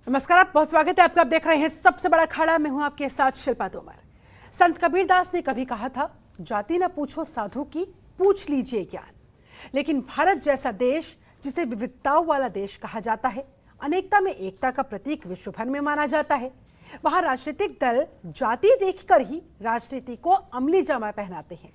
नमस्कार, आप बहुत स्वागत है आपका। आप देख रहे हैं सबसे बड़ा अखाड़ा। मैं हूं आपके साथ शिल्पा तोमर। संत कबीरदास ने कभी कहा था, जाति न पूछो साधु की, पूछ लीजिए ज्ञान। लेकिन भारत जैसा देश, जिसे विविधताओं वाला देश कहा जाता है, अनेकता में एकता का प्रतीक विश्व भर में माना जाता है, वहां राजनीतिक दल जाति देखकर ही राजनीति को अमली जामा पहनाते हैं।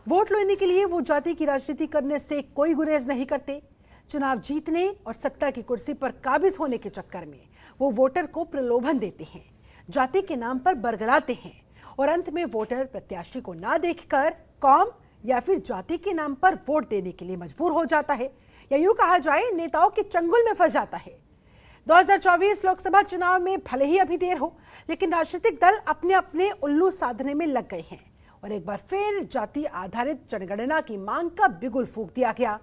वोट लेने के लिए वो जाति की राजनीति करने से कोई गुरेज नहीं करते। चुनाव जीतने और सत्ता की कुर्सी पर काबिज होने के चक्कर में वो वोटर को प्रलोभन देते हैं, जाति के नाम पर बरगलाते हैं और अंत में वोटर प्रत्याशी को ना देखकर कौम या फिर जाति के नाम पर वोट देने के लिए मजबूर हो जाता है, या यूं कहा जाए नेताओं के चंगुल में फंस जाता है। 2024 लोकसभा चुनाव में भले ही अभी देर हो, लेकिन राजनीतिक दल अपने अपने उल्लू साधने में लग गए हैं और एक बार फिर जाति आधारित जनगणना की मांग का बिगुल फूंक दिया गया।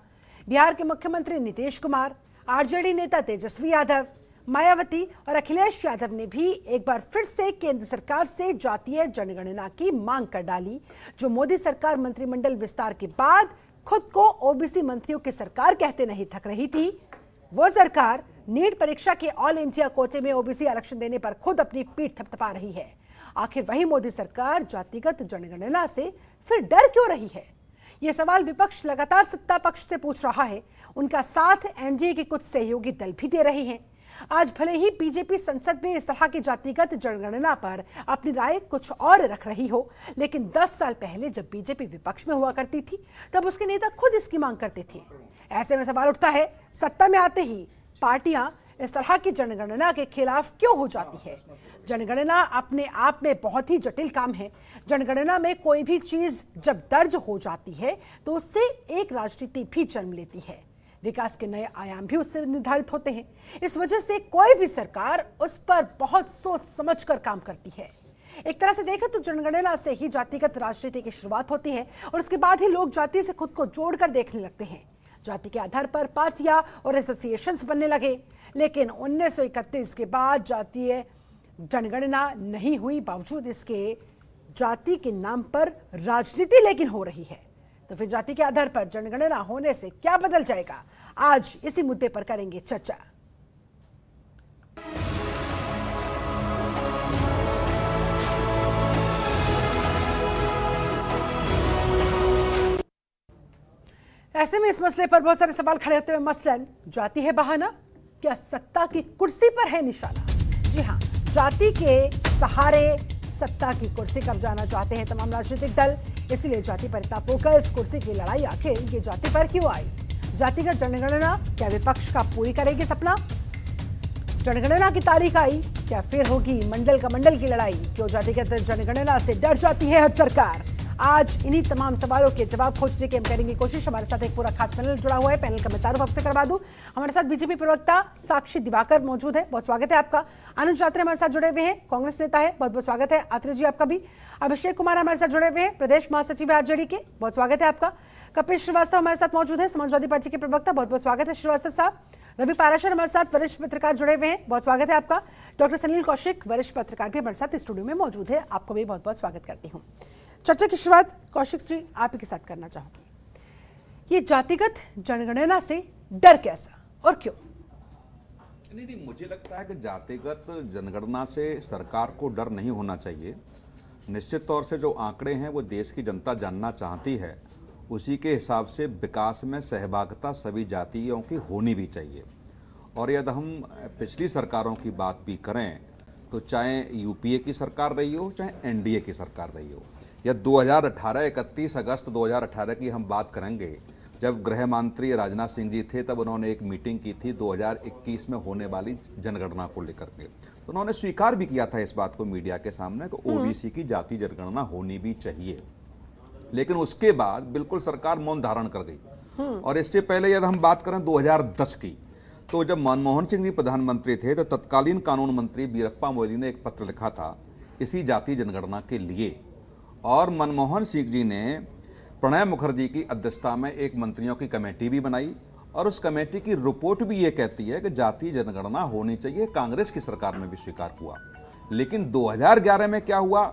बिहार के मुख्यमंत्री नीतीश कुमार, आरजेडी नेता तेजस्वी यादव, मायावती और अखिलेश यादव ने भी एक बार फिर से केंद्र सरकार से जातीय जनगणना की मांग कर डाली, जो मोदी सरकार मंत्रिमंडल विस्तार के बाद खुद को ओबीसी मंत्रियों की सरकार कहते नहीं थक रही थी। वो सरकार नीट परीक्षा के ऑल इंडिया कोटे में ओबीसी आरक्षण देने पर खुद अपनी पीठ थपथपा रही है। आखिर वही मोदी सरकार जातिगत जनगणना से फिर डर क्यों रही है? यह सवाल विपक्ष लगातार सत्ता पक्ष से पूछ रहा है। उनका साथ एनडीए के कुछ सहयोगी दल भी दे रहे हैं। आज भले ही बीजेपी संसद में इस तरह की जातिगत जनगणना पर अपनी राय कुछ और रख रही हो, लेकिन 10 साल पहले जब बीजेपी विपक्ष में हुआ करती थी, तब उसके नेता खुद इसकी मांग करते थे। ऐसे में सवाल उठता है, सत्ता में आते ही पार्टियां इस तरह की जनगणना के खिलाफ क्यों हो जाती है? जनगणना अपने आप में बहुत ही जटिल काम है। जनगणना में कोई भी चीज जब दर्ज हो जाती है तो उससे एक राजनीति भी जन्म लेती है। विकास के नए आयाम भी उससे निर्धारित होते हैं। इस वजह से कोई भी सरकार उस पर बहुत सोच समझकर काम करती है। एक तरह से देखें तो जनगणना से ही जातिगत राजनीति की शुरुआत होती है और उसके बाद ही लोग जाति से खुद को जोड़कर देखने लगते हैं। जाति के आधार पर पार्टियां और एसोसिएशंस बनने लगे, लेकिन 1931 के बाद जातीय जनगणना नहीं हुई, बावजूद इसके जाति के नाम पर राजनीति लेकिन हो रही है। तो फिर जाति के आधार पर जनगणना होने से क्या बदल जाएगा? आज इसी मुद्दे पर करेंगे चर्चा। ऐसे में इस मसले पर बहुत सारे सवाल खड़े होते हुए, मसलन जाति है बहाना, क्या सत्ता की कुर्सी पर है निशाना? जी हाँ, जाति के सहारे सत्ता की कुर्सी कब्जाना चाहते हैं तमाम राजनीतिक दल। इसलिए जाति पर इतना फोकस, कुर्सी की लड़ाई आखिर ये जाति पर क्यों आई? जातिगत जनगणना क्या विपक्ष का पूरी करेगी सपना? जनगणना की तारीख आई, क्या फिर होगी मंडल का मंडल की लड़ाई? क्यों जातिगत जनगणना से डर जाती है हर सरकार? आज इन्हीं तमाम सवालों के जवाब खोजने की हम करेंगे कोशिश। हमारे साथ एक पूरा खास पैनल जुड़ा हुआ है। पैनल का मैं तारुफ आपसे करवा दूं। हमारे साथ बीजेपी प्रवक्ता साक्षी दिवाकर मौजूद है, बहुत स्वागत है आपका। अनुज यात्रे हमारे साथ जुड़े हुए हैं, कांग्रेस नेता है, बहुत बहुत स्वागत है आत्रे जी आपका भी। अभिषेक कुमार हमारे साथ जुड़े हुए हैं, प्रदेश महासचिव है आरजेडी के, बहुत स्वागत है आपका। कपिल श्रीवास्तव हमारे साथ मौजूद है, समाजवादी पार्टी के प्रवक्ता, बहुत बहुत स्वागत है श्रीवास्तव साहब। रवि पाराशर हमारे साथ वरिष्ठ पत्रकार जुड़े हुए हैं, बहुत स्वागत है आपका। डॉक्टर सनील कौशिक वरिष्ठ पत्रकार भी हमारे साथ स्टूडियो में मौजूद है, आपको भी बहुत बहुत स्वागत करती हूँ। चर्चा की शुरुआत कौशिक जी आप ही के साथ करना चाहूंगी। ये जातिगत जनगणना से डर कैसा और क्यों? नहीं, मुझे लगता है कि जातिगत जनगणना से सरकार को डर नहीं होना चाहिए। निश्चित तौर से जो आंकड़े हैं वो देश की जनता जानना चाहती है, उसी के हिसाब से विकास में सहभागिता सभी जातियों की होनी भी चाहिए। और यदि हम पिछली सरकारों की बात भी करें तो चाहे यूपीए की सरकार रही हो, चाहे एनडीए की सरकार रही हो, या 2018 31 अगस्त 2018 की हम बात करेंगे, जब गृह मंत्री राजनाथ सिंह जी थे, तब उन्होंने एक मीटिंग की थी 2021 में होने वाली जनगणना को लेकर के। तो उन्होंने स्वीकार भी किया था इस बात को मीडिया के सामने कि ओबीसी की जाति जनगणना होनी भी चाहिए। लेकिन उसके बाद बिल्कुल सरकार मौन धारण कर गई। और इससे पहले यदि हम बात करें 2010 की, तो जब मनमोहन सिंह जी प्रधानमंत्री थे तो तत्कालीन कानून मंत्री वीरप्पा मोइली ने एक पत्र लिखा था इसी जाति जनगणना के लिए, और मनमोहन सिंह जी ने प्रणब मुखर्जी की अध्यक्षता में एक मंत्रियों की कमेटी भी बनाई और उस कमेटी की रिपोर्ट भी ये कहती है कि जाति जनगणना होनी चाहिए। कांग्रेस की सरकार में भी स्वीकार हुआ। लेकिन 2011 में क्या हुआ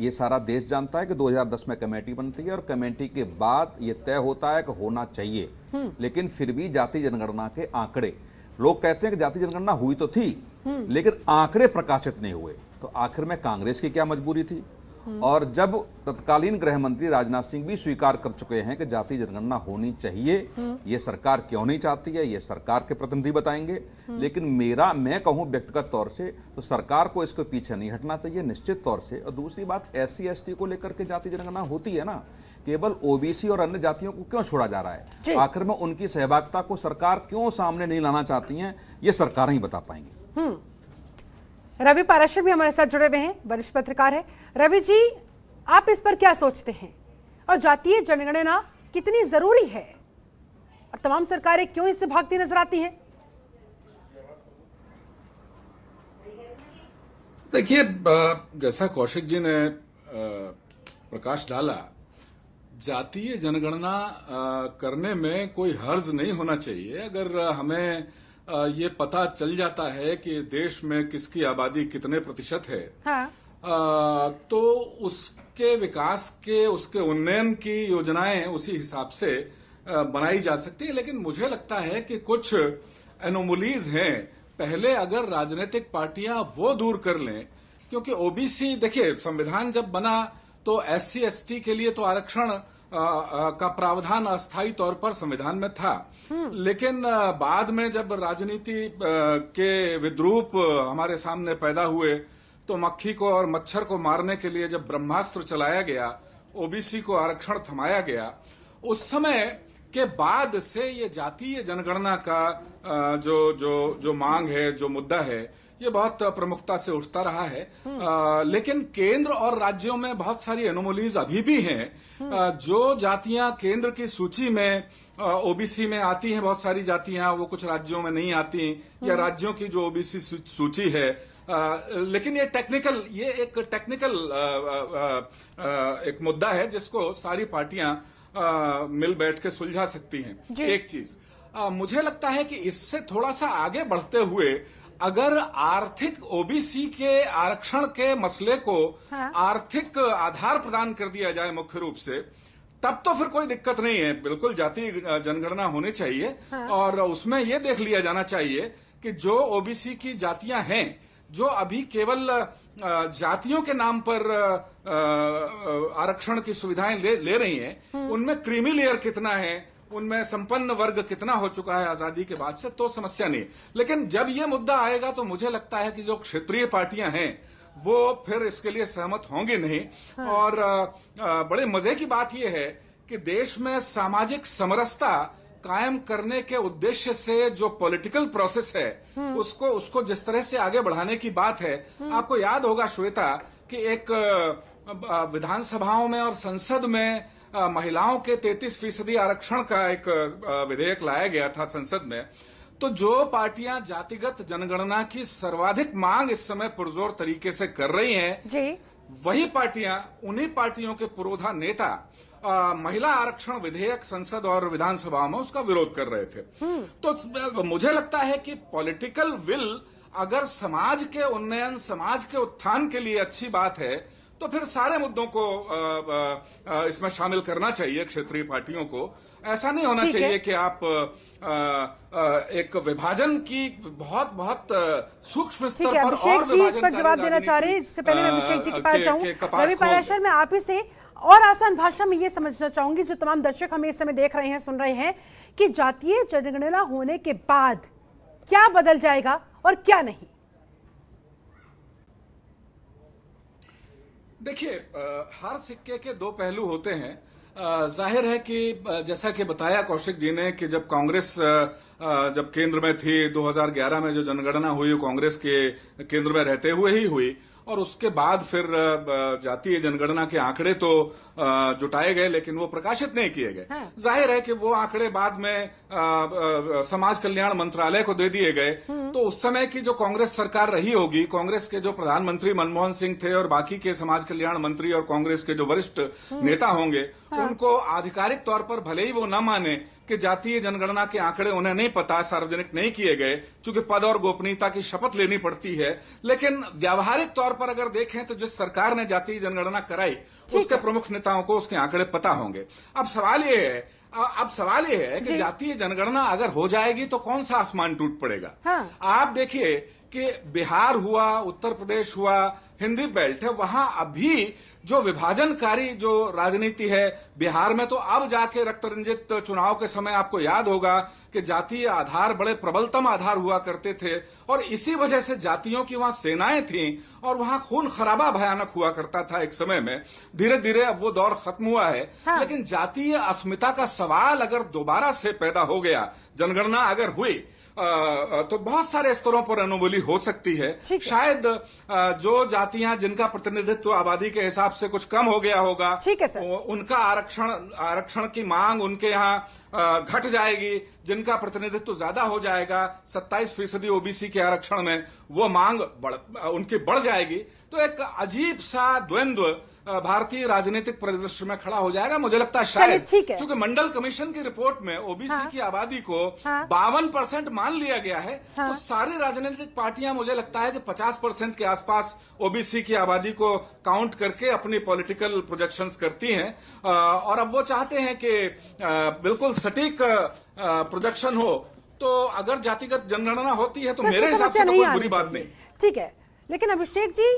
ये सारा देश जानता है कि 2010 में कमेटी बनती है और कमेटी के बाद ये तय होता है कि होना चाहिए। लेकिन फिर भी जाति जनगणना के आंकड़े, लोग कहते हैं कि जाति जनगणना हुई तो थी लेकिन आंकड़े प्रकाशित नहीं हुए। तो आखिर में कांग्रेस की क्या मजबूरी थी? और जब तत्कालीन गृह मंत्री राजनाथ सिंह भी स्वीकार कर चुके हैं कि जातीय जनगणना होनी चाहिए, ये सरकार क्यों नहीं चाहती है, ये सरकार के प्रतिनिधि बताएंगे। लेकिन मैं कहूं व्यक्तिगत तौर से तो सरकार को इसके पीछे नहीं हटना चाहिए निश्चित तौर से। और दूसरी बात, SC/ST को लेकर के जातीय जनगणना होती है ना, केवल OBC और अन्य जातियों को क्यों छोड़ा जा रहा है? आखिर में उनकी सहभागिता को सरकार क्यों सामने नहीं लाना चाहती है, ये सरकार ही बता पाएंगी। रवि पाराशर भी हमारे साथ जुड़े हुए हैं, वरिष्ठ पत्रकार है। रवि जी, आप इस पर क्या सोचते हैं और जातीय जनगणना कितनी जरूरी है और तमाम सरकारें क्यों इससे भागती नजर आती हैं? देखिए, जैसा कौशिक जी ने प्रकाश डाला, जातीय जनगणना करने में कोई हर्ज नहीं होना चाहिए। अगर हमें ये पता चल जाता है कि देश में किसकी आबादी कितने प्रतिशत है, हाँ। तो उसके विकास के, उसके उन्नयन की योजनाएं उसी हिसाब से बनाई जा सकती है। लेकिन मुझे लगता है कि कुछ एनोमलीज हैं। पहले अगर राजनीतिक पार्टियां वो दूर कर लें, क्योंकि OBC, देखिए, संविधान जब बना तो SC/ST के लिए तो आरक्षण का प्रावधान अस्थायी तौर पर संविधान में था। लेकिन बाद में जब राजनीति के विद्रूप हमारे सामने पैदा हुए तो मक्खी को और मच्छर को मारने के लिए जब ब्रह्मास्त्र चलाया गया, OBC को आरक्षण थमाया गया, उस समय के बाद से ये जातीय जनगणना का जो मांग है, जो मुद्दा है, ये बहुत प्रमुखता से उठता रहा है। लेकिन केंद्र और राज्यों में बहुत सारी एनोमलीज अभी भी हैं। जो जातियां केंद्र की सूची में OBC में आती हैं, बहुत सारी जातियां वो कुछ राज्यों में नहीं आती, या राज्यों की जो OBC सूची है। लेकिन ये एक टेक्निकल एक मुद्दा है जिसको सारी पार्टियां मिल बैठ के सुलझा सकती हैं। एक चीज मुझे लगता है कि इससे थोड़ा सा आगे बढ़ते हुए अगर आर्थिक OBC के आरक्षण के मसले को आर्थिक आधार प्रदान कर दिया जाए मुख्य रूप से, तब तो फिर कोई दिक्कत नहीं है। बिल्कुल जातीय जनगणना होनी चाहिए। और उसमें यह देख लिया जाना चाहिए कि जो OBC की जातियां हैं, जो अभी केवल जातियों के नाम पर आरक्षण की सुविधाएं ले रही हैं, उनमें क्रीमी लेयर कितना है, उनमें संपन्न वर्ग कितना हो चुका है आजादी के बाद से, तो समस्या नहीं। लेकिन जब ये मुद्दा आएगा तो मुझे लगता है कि जो क्षेत्रीय पार्टियां हैं वो फिर इसके लिए सहमत होंगी नहीं। और बड़े मजे की बात यह है कि देश में सामाजिक समरसता कायम करने के उद्देश्य से जो पॉलिटिकल प्रोसेस है, उसको जिस तरह से आगे बढ़ाने की बात है, आपको याद होगा श्वेता कि एक विधानसभाओं में और संसद में महिलाओं के 33% आरक्षण का एक विधेयक लाया गया था संसद में। तो जो पार्टियां जातिगत जनगणना की सर्वाधिक मांग इस समय पुरजोर तरीके से कर रही हैं, वही पार्टियां, उन्हीं पार्टियों के पुरोधा नेता महिला आरक्षण विधेयक संसद और विधानसभा में उसका विरोध कर रहे थे। तो मुझे लगता है कि पॉलिटिकल विल अगर समाज के उन्नयन, समाज के उत्थान के लिए अच्छी बात है, तो फिर सारे मुद्दों को इसमें शामिल करना चाहिए क्षेत्रीय पार्टियों को। ऐसा नहीं होना चाहिए कि आप एक विभाजन की बहुत सूक्ष्म स्तर पर और चीज पर जवाब देना चाह रहे हैं। इससे पहले मैं अभिषेक जी के पास जाऊं, रवि पाराशर, मैं आप ही से और आसान भाषा में ये समझना चाहूंगी, जो तमाम दर्शक हमें इस समय देख रहे हैं, सुन रहे हैं, कि जातीय जनगणना होने के बाद क्या बदल जाएगा और क्या नहीं। देखिए, हर सिक्के के दो पहलू होते हैं। जाहिर है कि जैसा कि बताया कौशिक जी ने कि जब कांग्रेस जब केंद्र में थी, 2011 में जो जनगणना हुई कांग्रेस के केंद्र में रहते हुए ही हुई, और उसके बाद फिर जातीय जनगणना के आंकड़े तो जुटाए गए लेकिन वो प्रकाशित नहीं किए गए। जाहिर है कि वो आंकड़े बाद में समाज कल्याण मंत्रालय को दे दिए गए। तो उस समय की जो कांग्रेस सरकार रही होगी, कांग्रेस के जो प्रधानमंत्री मनमोहन सिंह थे और बाकी के समाज कल्याण मंत्री और कांग्रेस के जो वरिष्ठ नेता होंगे, उनको आधिकारिक तौर पर भले ही वो न माने कि जातीय जनगणना के आंकड़े उन्हें नहीं पता, सार्वजनिक नहीं किए गए, चूंकि पद और गोपनीयता की शपथ लेनी पड़ती है, लेकिन व्यावहारिक तौर पर अगर देखें तो जिस सरकार ने जातीय जनगणना कराई उसके प्रमुख नेताओं को उसके आंकड़े पता होंगे। अब सवाल ये है कि जातीय जनगणना अगर हो जाएगी तो कौन सा आसमान टूट पड़ेगा। आप देखिए कि बिहार हुआ, उत्तर प्रदेश हुआ, हिंदी बेल्ट है, वहां अभी जो विभाजनकारी जो राजनीति है, बिहार में तो अब जाके रक्त रंजित चुनाव के समय आपको याद होगा कि जातीय आधार बड़े प्रबलतम आधार हुआ करते थे और इसी वजह से जातियों की वहां सेनाएं थीं और वहां खून खराबा भयानक हुआ करता था एक समय में। धीरे धीरे अब वो दौर खत्म हुआ है। हाँ। लेकिन जातीय अस्मिता का सवाल अगर दोबारा से पैदा हो गया, जनगणना अगर हुई, तो बहुत सारे स्तरों पर अनोमली हो सकती है। शायद जो जातियां जिनका प्रतिनिधित्व आबादी के हिसाब से कुछ कम हो गया होगा, ठीक है सर, उनका आरक्षण की मांग उनके यहाँ घट जाएगी। जिनका प्रतिनिधित्व ज्यादा हो जाएगा, 27% ओबीसी के आरक्षण में, वो मांग उनकी बढ़ जाएगी। तो एक अजीब सा द्वंद्व भारतीय राजनीतिक परिदृश्य में खड़ा हो जाएगा। मुझे लगता है शायद क्योंकि मंडल कमीशन की रिपोर्ट में ओबीसी की आबादी को 52% मान लिया गया है, तो सारी राजनीतिक पार्टियां मुझे लगता है कि 50% के आसपास ओबीसी की आबादी को काउंट करके अपनी पॉलिटिकल प्रोजेक्शंस करती हैं। और अब वो चाहते हैं कि बिल्कुल सटीक प्रोजेक्शन हो। तो अगर जातिगत जनगणना होती है तो मेरे हिसाब से तो कोई बुरी बात नहीं। ठीक है, लेकिन अभिषेक जी,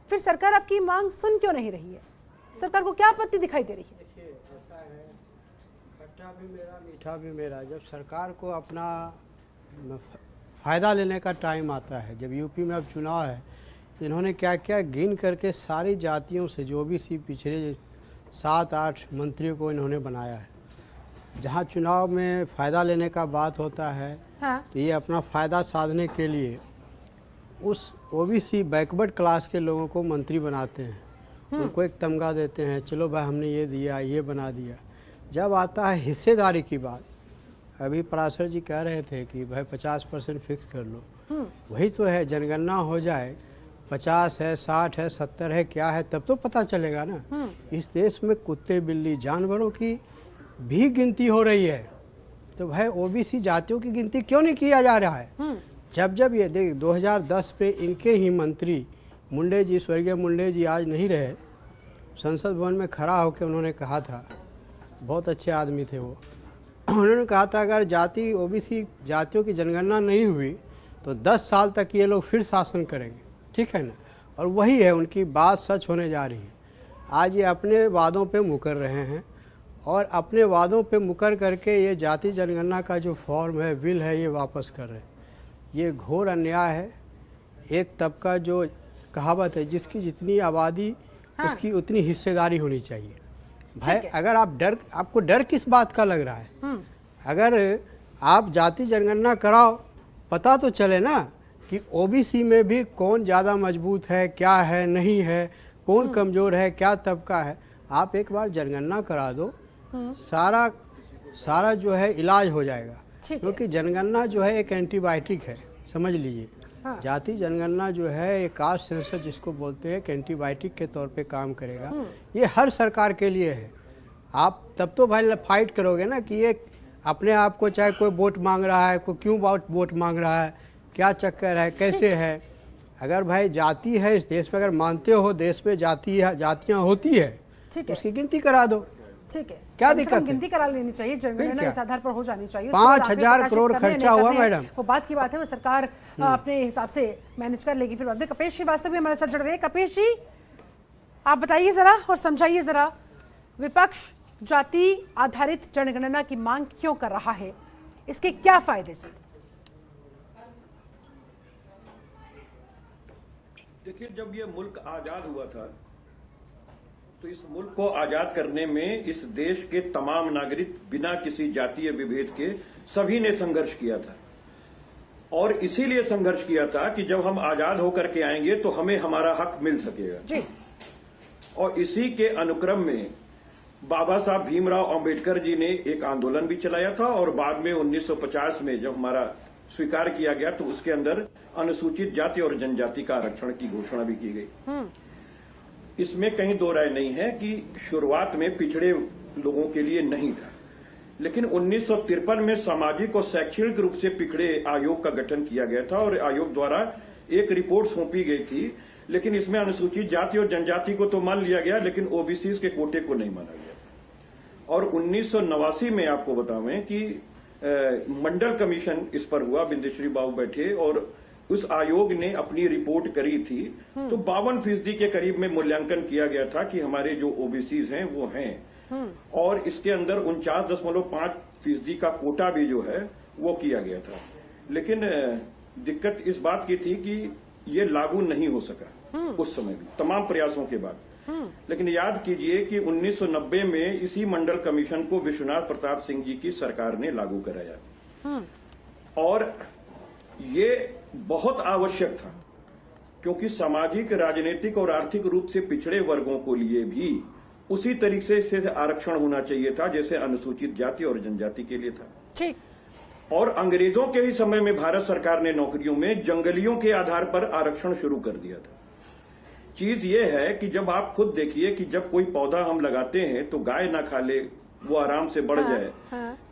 फिर सरकार आपकी मांग सुन क्यों नहीं रही है? सरकार को क्या आपत्ति दिखाई दे रही है? देखिए, ऐसा है, खट्टा भी मेरा मीठा भी मेरा। जब सरकार को अपना फायदा लेने का टाइम आता है, जब यूपी में अब चुनाव है, इन्होंने क्या क्या गिन करके सारी जातियों से जो भी सी पिछड़े 7-8 मंत्रियों को इन्होंने बनाया है। जहाँ चुनाव में फ़ायदा लेने का बात होता है, तो ये अपना फ़ायदा साधने के लिए उस ओबीसी बैकवर्ड क्लास के लोगों को मंत्री बनाते हैं। उनको एक तमगा देते हैं, चलो भाई हमने ये दिया, ये बना दिया। जब आता है हिस्सेदारी की बात, अभी पराशर जी कह रहे थे कि भाई 50% फिक्स कर लो। वही तो है, जनगणना हो जाए, 50 है, 60 है, 70 है, क्या है, तब तो पता चलेगा ना। इस देश में कुत्ते बिल्ली जानवरों की भी गिनती हो रही है, तो भाई ओबीसी जातियों की गिनती क्यों नहीं किया जा रहा है? जब ये देख 2010 पे इनके ही मंत्री मुंडे जी, स्वर्गीय मुंडे जी आज नहीं रहे, संसद भवन में खड़ा होकर उन्होंने कहा था, बहुत अच्छे आदमी थे वो, उन्होंने कहा था अगर जाति ओबीसी जातियों की जनगणना नहीं हुई तो 10 साल तक ये लोग फिर शासन करेंगे। ठीक है ना? और वही है, उनकी बात सच होने जा रही है। आज ये अपने वादों पे मुकर रहे हैं और अपने वादों पे मुकर करके ये जाति जनगणना का जो फॉर्म है, बिल है, ये वापस कर रहे हैं। ये घोर अन्याय है। एक तबका जो कहावत है, जिसकी जितनी आबादी उसकी उतनी हिस्सेदारी होनी चाहिए। भाई अगर आपको डर किस बात का लग रहा है? अगर आप जाति जनगणना कराओ, पता तो चले ना कि ओबीसी में भी कौन ज़्यादा मजबूत है, क्या है, नहीं है, कौन कमज़ोर है, क्या तबका है। आप एक बार जनगणना करा दो, सारा जो है इलाज हो जाएगा। क्योंकि जनगणना जो है एक एंटीबायोटिक है, समझ लीजिए। जाति जनगणना जो है एक कास्ट सेंसस जिसको बोलते हैं, एक एंटीबायोटिक के तौर पे काम करेगा। ये हर सरकार के लिए है। आप तब तो भाई फाइट करोगे ना कि ये अपने आप को, चाहे कोई वोट मांग रहा है, कोई क्यों वोट मांग रहा है, क्या चक्कर है, कैसे है। अगर भाई जाति है इस देश में, अगर मानते हो देश में जातियाँ होती है, तो उसकी गिनती करा दो। ठीक है, क्या दिक्कत है? गिनती करा लेनी चाहिए, जनगणना इस आधार पर हो जानी चाहिए। 5,000 करोड़ खर्चा हुआ मैडम, वो बात की बात है, वो सरकार अपने हिसाब से मैनेज कर लेगी। फिर बाद में कपेश श्रीवास्तव भी हमारे साथ जुड़ गए। कपेश जी, आप बताइए जरा और समझाइए जरा, विपक्ष जाति आधारित जनगणना की मांग क्यों कर रहा है, इसके क्या फायदे से? देखिए, जब ये मुल्क आजाद हुआ था तो इस मुल्क को आजाद करने में इस देश के तमाम नागरिक बिना किसी जातीय विभेद के सभी ने संघर्ष किया था। और इसीलिए संघर्ष किया था कि जब हम आजाद होकर के आएंगे तो हमें हमारा हक मिल सकेगा जी। और इसी के अनुक्रम में बाबा साहब भीमराव अंबेडकर जी ने एक आंदोलन भी चलाया था और बाद में 1950 में जब हमारा स्वीकार किया गया तो उसके अंदर अनुसूचित जाति और जनजाति का आरक्षण की घोषणा भी की गई। इसमें कहीं दो राय नहीं है कि शुरुआत में पिछड़े लोगों के लिए नहीं था, लेकिन 1953 में सामाजिक और शैक्षणिक रूप से पिछड़े आयोग का गठन किया गया था और आयोग द्वारा एक रिपोर्ट सौंपी गई थी। लेकिन इसमें अनुसूचित जाति और जनजाति को तो मान लिया गया, लेकिन ओबीसी के कोटे को नहीं माना गया। और 1989 में आपको बतावें कि मंडल कमीशन इस पर हुआ, बिंदेश्वरी बाबू बैठे और उस आयोग ने अपनी रिपोर्ट करी थी तो 52% के करीब में मूल्यांकन किया गया था कि हमारे जो ओबीसीज हैं वो हैं, और इसके अंदर 49.5% का कोटा भी जो है वो किया गया था। लेकिन दिक्कत इस बात की थी कि ये लागू नहीं हो सका उस समय भी, तमाम प्रयासों के बाद। लेकिन याद कीजिए कि 1990 में इसी मंडल कमीशन को विश्वनाथ प्रताप सिंह जी की सरकार ने लागू कराया, और ये बहुत आवश्यक था क्योंकि सामाजिक, राजनीतिक और आर्थिक रूप से पिछड़े वर्गों को लिए भी उसी तरीके से आरक्षण होना चाहिए था जैसे अनुसूचित जाति और जनजाति के लिए था। ठीक। और अंग्रेजों के ही समय में भारत सरकार ने नौकरियों में जंगलियों के आधार पर आरक्षण शुरू कर दिया था। चीज ये है कि जब आप खुद देखिए कि जब कोई पौधा हम लगाते हैं तो गाय ना खा ले, वो आराम से बढ़ जाए,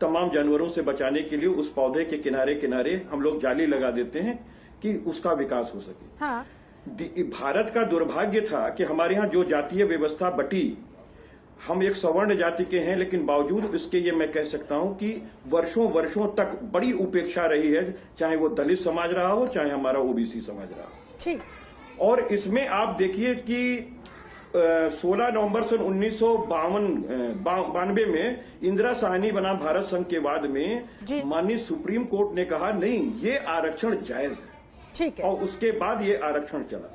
तमाम जानवरों से बचाने के लिए उस पौधे के किनारे किनारे हम लोग जाली लगा देते हैं कि उसका विकास हो सके। भारत का दुर्भाग्य था कि हमारे यहाँ जो जातीय व्यवस्था बटी, हम एक सवर्ण जाति के हैं, लेकिन बावजूद इसके ये मैं कह सकता हूं कि वर्षों वर्षों तक बड़ी उपेक्षा रही है, चाहे वो दलित समाज रहा हो, चाहे हमारा ओबीसी समाज रहा हो। ठीक। और इसमें आप देखिए कि 16 नवंबर सन 1992 में इंदिरा साहनी बना भारत संघ के बाद में माननीय सुप्रीम कोर्ट ने कहा नहीं, ये आरक्षण जायज है। ठीक है। और उसके बाद ये आरक्षण चला।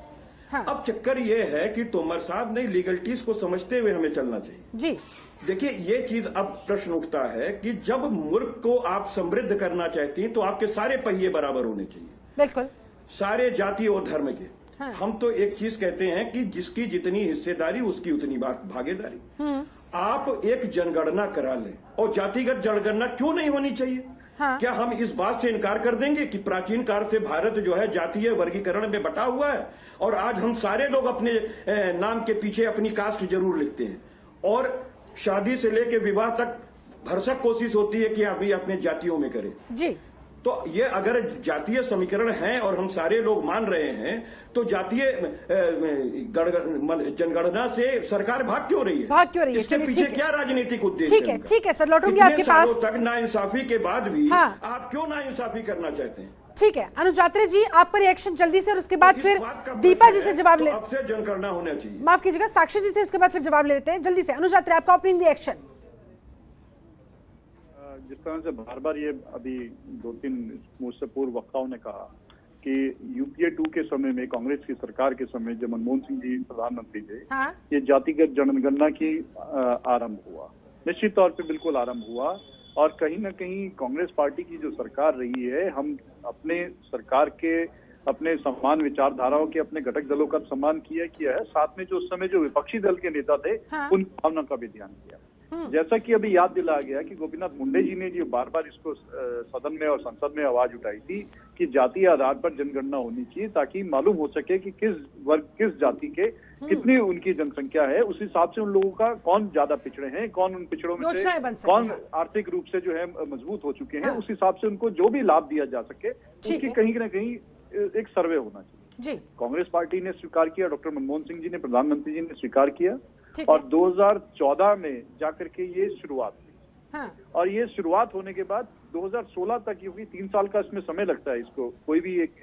हाँ। अब चक्कर ये है कि तोमर साहब ने लीगलिटीज को समझते हुए हमें चलना चाहिए। जी देखिए, ये चीज अब प्रश्न उठता है कि जब मुल्क को आप समृद्ध करना चाहती हैं तो आपके सारे पहिए बराबर होने चाहिए। बिल्कुल। सारे जाति और धर्म के। हाँ। हम तो एक चीज कहते हैं कि जिसकी जितनी हिस्सेदारी उसकी उतनी भागीदारी। आप एक जनगणना करा लें, और जातिगत जनगणना क्यों नहीं होनी चाहिए? हाँ। क्या हम इस बात से इनकार कर देंगे कि प्राचीन काल से भारत जो है जातीय वर्गीकरण में बटा हुआ है, और आज हम सारे लोग अपने नाम के पीछे अपनी कास्ट जरूर लिखते हैं, और शादी से लेकर विवाह तक भरसक कोशिश होती है कि अभी अपने जातियों में करें। जी। तो ये अगर जातीय समीकरण है और हम सारे लोग मान रहे हैं, तो जातीय जनगणना से सरकार भाग क्यों रही है? इसके पीछे क्या राजनीतिक उद्देश्य है? ठीक है सर, लौटूंगी आपके पास। तक नाइंसाफी के बाद भी आप क्यों नाइंसाफी करना चाहते हैं? ठीक है, अनुजात्रे जी आपका रिएक्शन जल्दी से, और उसके बाद फिर दीपा जी से जवाब ले। अब से जनगणना होना चाहिए। माफ कीजिएगा, साक्षी जी से उसके बाद फिर जवाब ले लेते हैं। जल्दी से अनुजात्रे, आपका ओपनिंग रिएक्शन। जिस तरह से बार बार ये अभी 2-3 मुझसे पूर्व वक्ताओं ने कहा कि यूपीए 2 के समय में, कांग्रेस की सरकार के समय जब मनमोहन सिंह जी प्रधानमंत्री थे, ये जातिगत जनगणना की आरंभ हुआ, निश्चित तौर पे बिल्कुल आरंभ हुआ। और कहीं ना कहीं कांग्रेस पार्टी की जो सरकार रही है, हम अपने सरकार के, अपने समान विचारधाराओं के, अपने घटक दलों का सम्मान किया है, साथ में जो उस समय जो विपक्षी दल के नेता थे उन भावना का भी ध्यान किया। जैसा कि अभी याद दिलाया गया कि गोपीनाथ मुंडे जी ने जो बार बार इसको सदन में और संसद में आवाज उठाई थी कि जातीय आधार पर जनगणना होनी चाहिए, ताकि मालूम हो सके कि किस वर्ग, किस जाति के कितनी उनकी जनसंख्या है, उस हिसाब से उन लोगों का कौन ज्यादा पिछड़े हैं, कौन उन पिछड़ों में से कौन आर्थिक रूप से जो है मजबूत हो चुके हैं, उस हिसाब से उनको जो भी लाभ दिया जा सके, उसकी कहीं ना कहीं एक सर्वे होना चाहिए। कांग्रेस पार्टी ने स्वीकार किया, डॉक्टर मनमोहन सिंह जी ने, प्रधानमंत्री जी ने स्वीकार किया, और 2014 में जाकर के ये शुरुआत हुई। और ये शुरुआत होने के बाद 2016 तक, क्योंकि 3 साल का इसमें समय लगता है, इसको कोई भी एक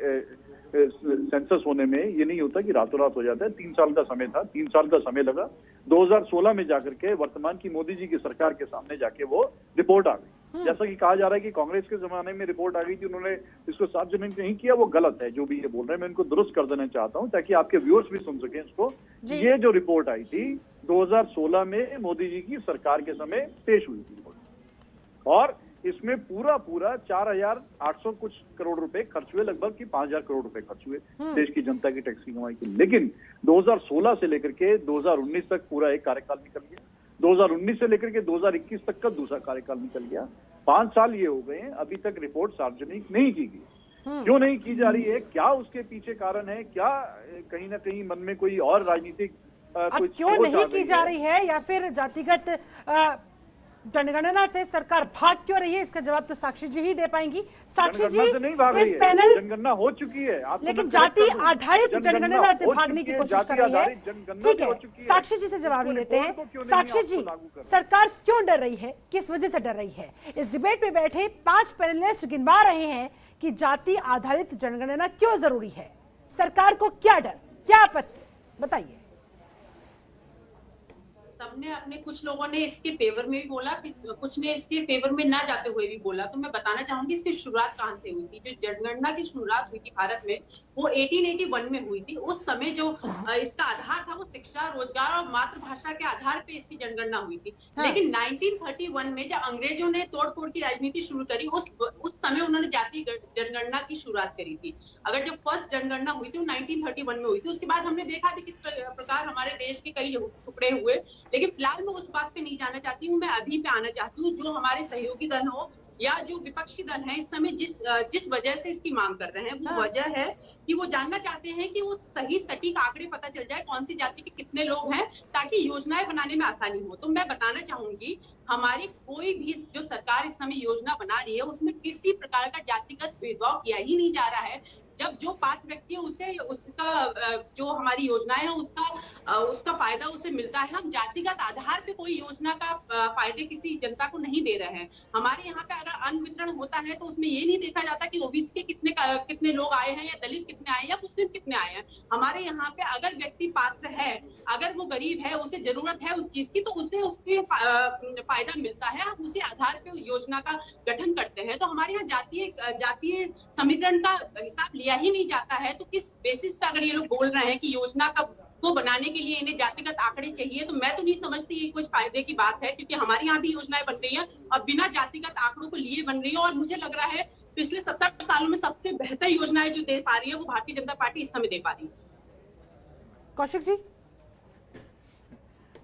सेंसस होने में ये नहीं होता कि रातों रात हो जाता है। 3 साल का समय था, 3 साल का समय लगा। 2016 में जाकर के वर्तमान की मोदी जी की सरकार के सामने जाके वो रिपोर्ट आ गई। जैसा कि कहा जा रहा है कि कांग्रेस के जमाने में रिपोर्ट आ गई थी, उन्होंने इसको सार्वजनिक नहीं किया, वो गलत है जो भी ये बोल रहे हैं। मैं इनको दुरुस्त कर देना चाहता हूं ताकि आपके व्यूअर्स भी सुन सकें इसको। ये जो रिपोर्ट आई थी 2016 में मोदी जी की सरकार के समय पेश हुई थी, और इसमें पूरा 4,800 कुछ करोड़ रुपए खर्च हुए, लगभग कि 5,000 करोड़ रुपए खर्च हुए देश की जनता की टैक्स की कमाई के। लेकिन 2016 से लेकर के 2019 तक पूरा एक कार्यकाल निकल गया, 2019 से लेकर के 2021 तक का दूसरा कार्यकाल निकल गया। 5 साल ये हो गए हैं, अभी तक रिपोर्ट सार्वजनिक नहीं की गई। क्यों नहीं की जा रही है? क्या उसके पीछे कारण है? क्या कहीं ना कहीं मन में कोई और राजनीतिक क्यों नहीं की जा रही है, या फिर जातिगत जनगणना से सरकार भाग क्यों रही है? इसका जवाब तो साक्षी जी ही दे पाएंगी। साक्षी जी, इस पैनल जनगणना हो चुकी है, लेकिन जाति आधारित जनगणना से भागने की कोशिश कर रही है। ठीक है, साक्षी जी से जवाब लेते हैं। साक्षी जी, सरकार क्यों डर रही है, किस वजह से डर रही है? इस डिबेट में बैठे 5 पैनलिस्ट गिनवा रहे हैं कि जाति आधारित जनगणना क्यों जरूरी है? सरकार को क्या डर, क्या आपत्ति, बताइए। सबने अपने, कुछ लोगों ने इसके फेवर में भी बोला, कुछ ने इसके फेवर में ना जाते हुए भी बोला। तो मैं बताना चाहूंगी इसकी शुरुआत कहाँ से हुई थी। जो जनगणना की शुरुआत हुई थी भारत में, वो 1881 में हुई थी। उस समय जो इसका आधार था वो शिक्षा, रोजगार और मातृभाषा के आधार पे इसकी जनगणना हुई थी। लेकिन 1931 में जब अंग्रेजों ने तोड़-फोड़ की राजनीति शुरू करी, उस समय उन्होंने जातीय जनगणना की शुरुआत करी थी। अगर जब फर्स्ट जनगणना हुई थी वो 1931 में हुई थी। उसके बाद हमने देखा भी किस प्रकार हमारे देश के कई टुकड़े हुए। लेकिन फिलहाल मैं उस बात पे नहीं जाना चाहती हूँ, मैं अभी पे आना चाहती हूँ। जो हमारे सहयोगी दल हो या जो विपक्षी दल हैं, इस समय जिस वजह से इसकी मांग कर रहे हैं, वो वजह है कि वो जानना चाहते हैं कि वो सही सटीक आंकड़े पता चल जाए कौन सी जाति के कितने लोग हैं, ताकि योजनाएं बनाने में आसानी हो। तो मैं बताना चाहूंगी, हमारी कोई भी जो सरकार इस समय योजना बना रही है, उसमें किसी प्रकार का जातिगत भेदभाव किया ही नहीं जा रहा है। जब जो पात्र व्यक्ति है उसे उसका जो हमारी योजनाएं है उसका फायदा उसे मिलता है। हम जातिगत आधार पे कोई योजना का फायदे किसी जनता को नहीं दे रहे हैं। हमारे यहाँ पे अगर अन्न वितरण होता है तो उसमें ये नहीं देखा जाता कि ओबीसी के कितने लोग आए हैं, या दलित कितने आए हैं, या मुस्लिम कितने आए हैं। हमारे यहाँ पे अगर व्यक्ति पात्र है, अगर वो गरीब है, उसे जरूरत है उस चीज की, तो उसे उसके फायदा मिलता है। हम उसी आधार पे योजना का गठन करते हैं। तो हमारे यहाँ जातीय समीकरण का हिसाब लिया ही नहीं जाता है। तो किस बेसिस पे अगर ये लोग बोल रहे हैं कि योजना को बनाने के लिए इन्हें जातिगत आंकड़े चाहिए, तो मैं तो नहीं समझती ये कुछ फायदे की बात है, क्योंकि हमारे यहाँ भी योजनाएं बन रही हैं और बिना जातिगत आंकड़ों को लिए बन रही है। और मुझे लग रहा है पिछले 70 सालों में सबसे बेहतर योजनाएं जो दे पा रही है वो भारतीय जनता पार्टी इस समय दे पा रही है। कौशिक जी,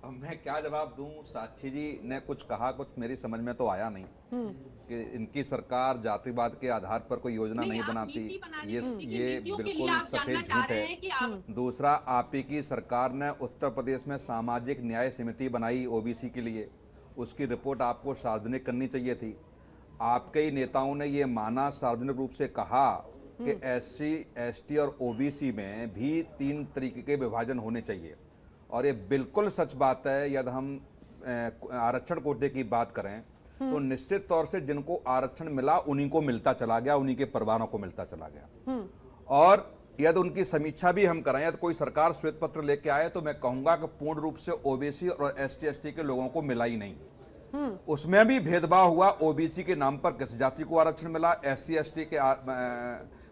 अब मैं क्या जवाब दूं? साक्षी जी ने कुछ कहा, कुछ मेरी समझ में तो आया नहीं कि इनकी सरकार जातिवाद के आधार पर कोई योजना नहीं बनाती। ये बिल्कुल सफेद झूठ है। दूसरा, आप ही की सरकार ने उत्तर प्रदेश में सामाजिक न्याय समिति बनाई ओबीसी के लिए, उसकी रिपोर्ट आपको सार्वजनिक करनी चाहिए थी। आपके ही नेताओं ने ये माना, सार्वजनिक रूप से कहा कि SC, ST और ओबीसी में भी 3 तरीके के विभाजन होने चाहिए। और ये बिल्कुल सच बात है। यदि हम आरक्षण कोटे की बात करें तो निश्चित तौर से जिनको आरक्षण मिला उन्हीं को मिलता चला गया, उन्हीं के परिवारों को मिलता चला गया। और यदि उनकी समीक्षा भी हम कराएं, यदि कोई सरकार श्वेत पत्र लेके आए, तो मैं कहूंगा कि पूर्ण रूप से ओबीसी और ST, ST के लोगों को मिला ही नहीं। उसमें भी भेदभाव हुआ। ओबीसी के नाम पर किस जाति को आरक्षण मिला, SC, ST के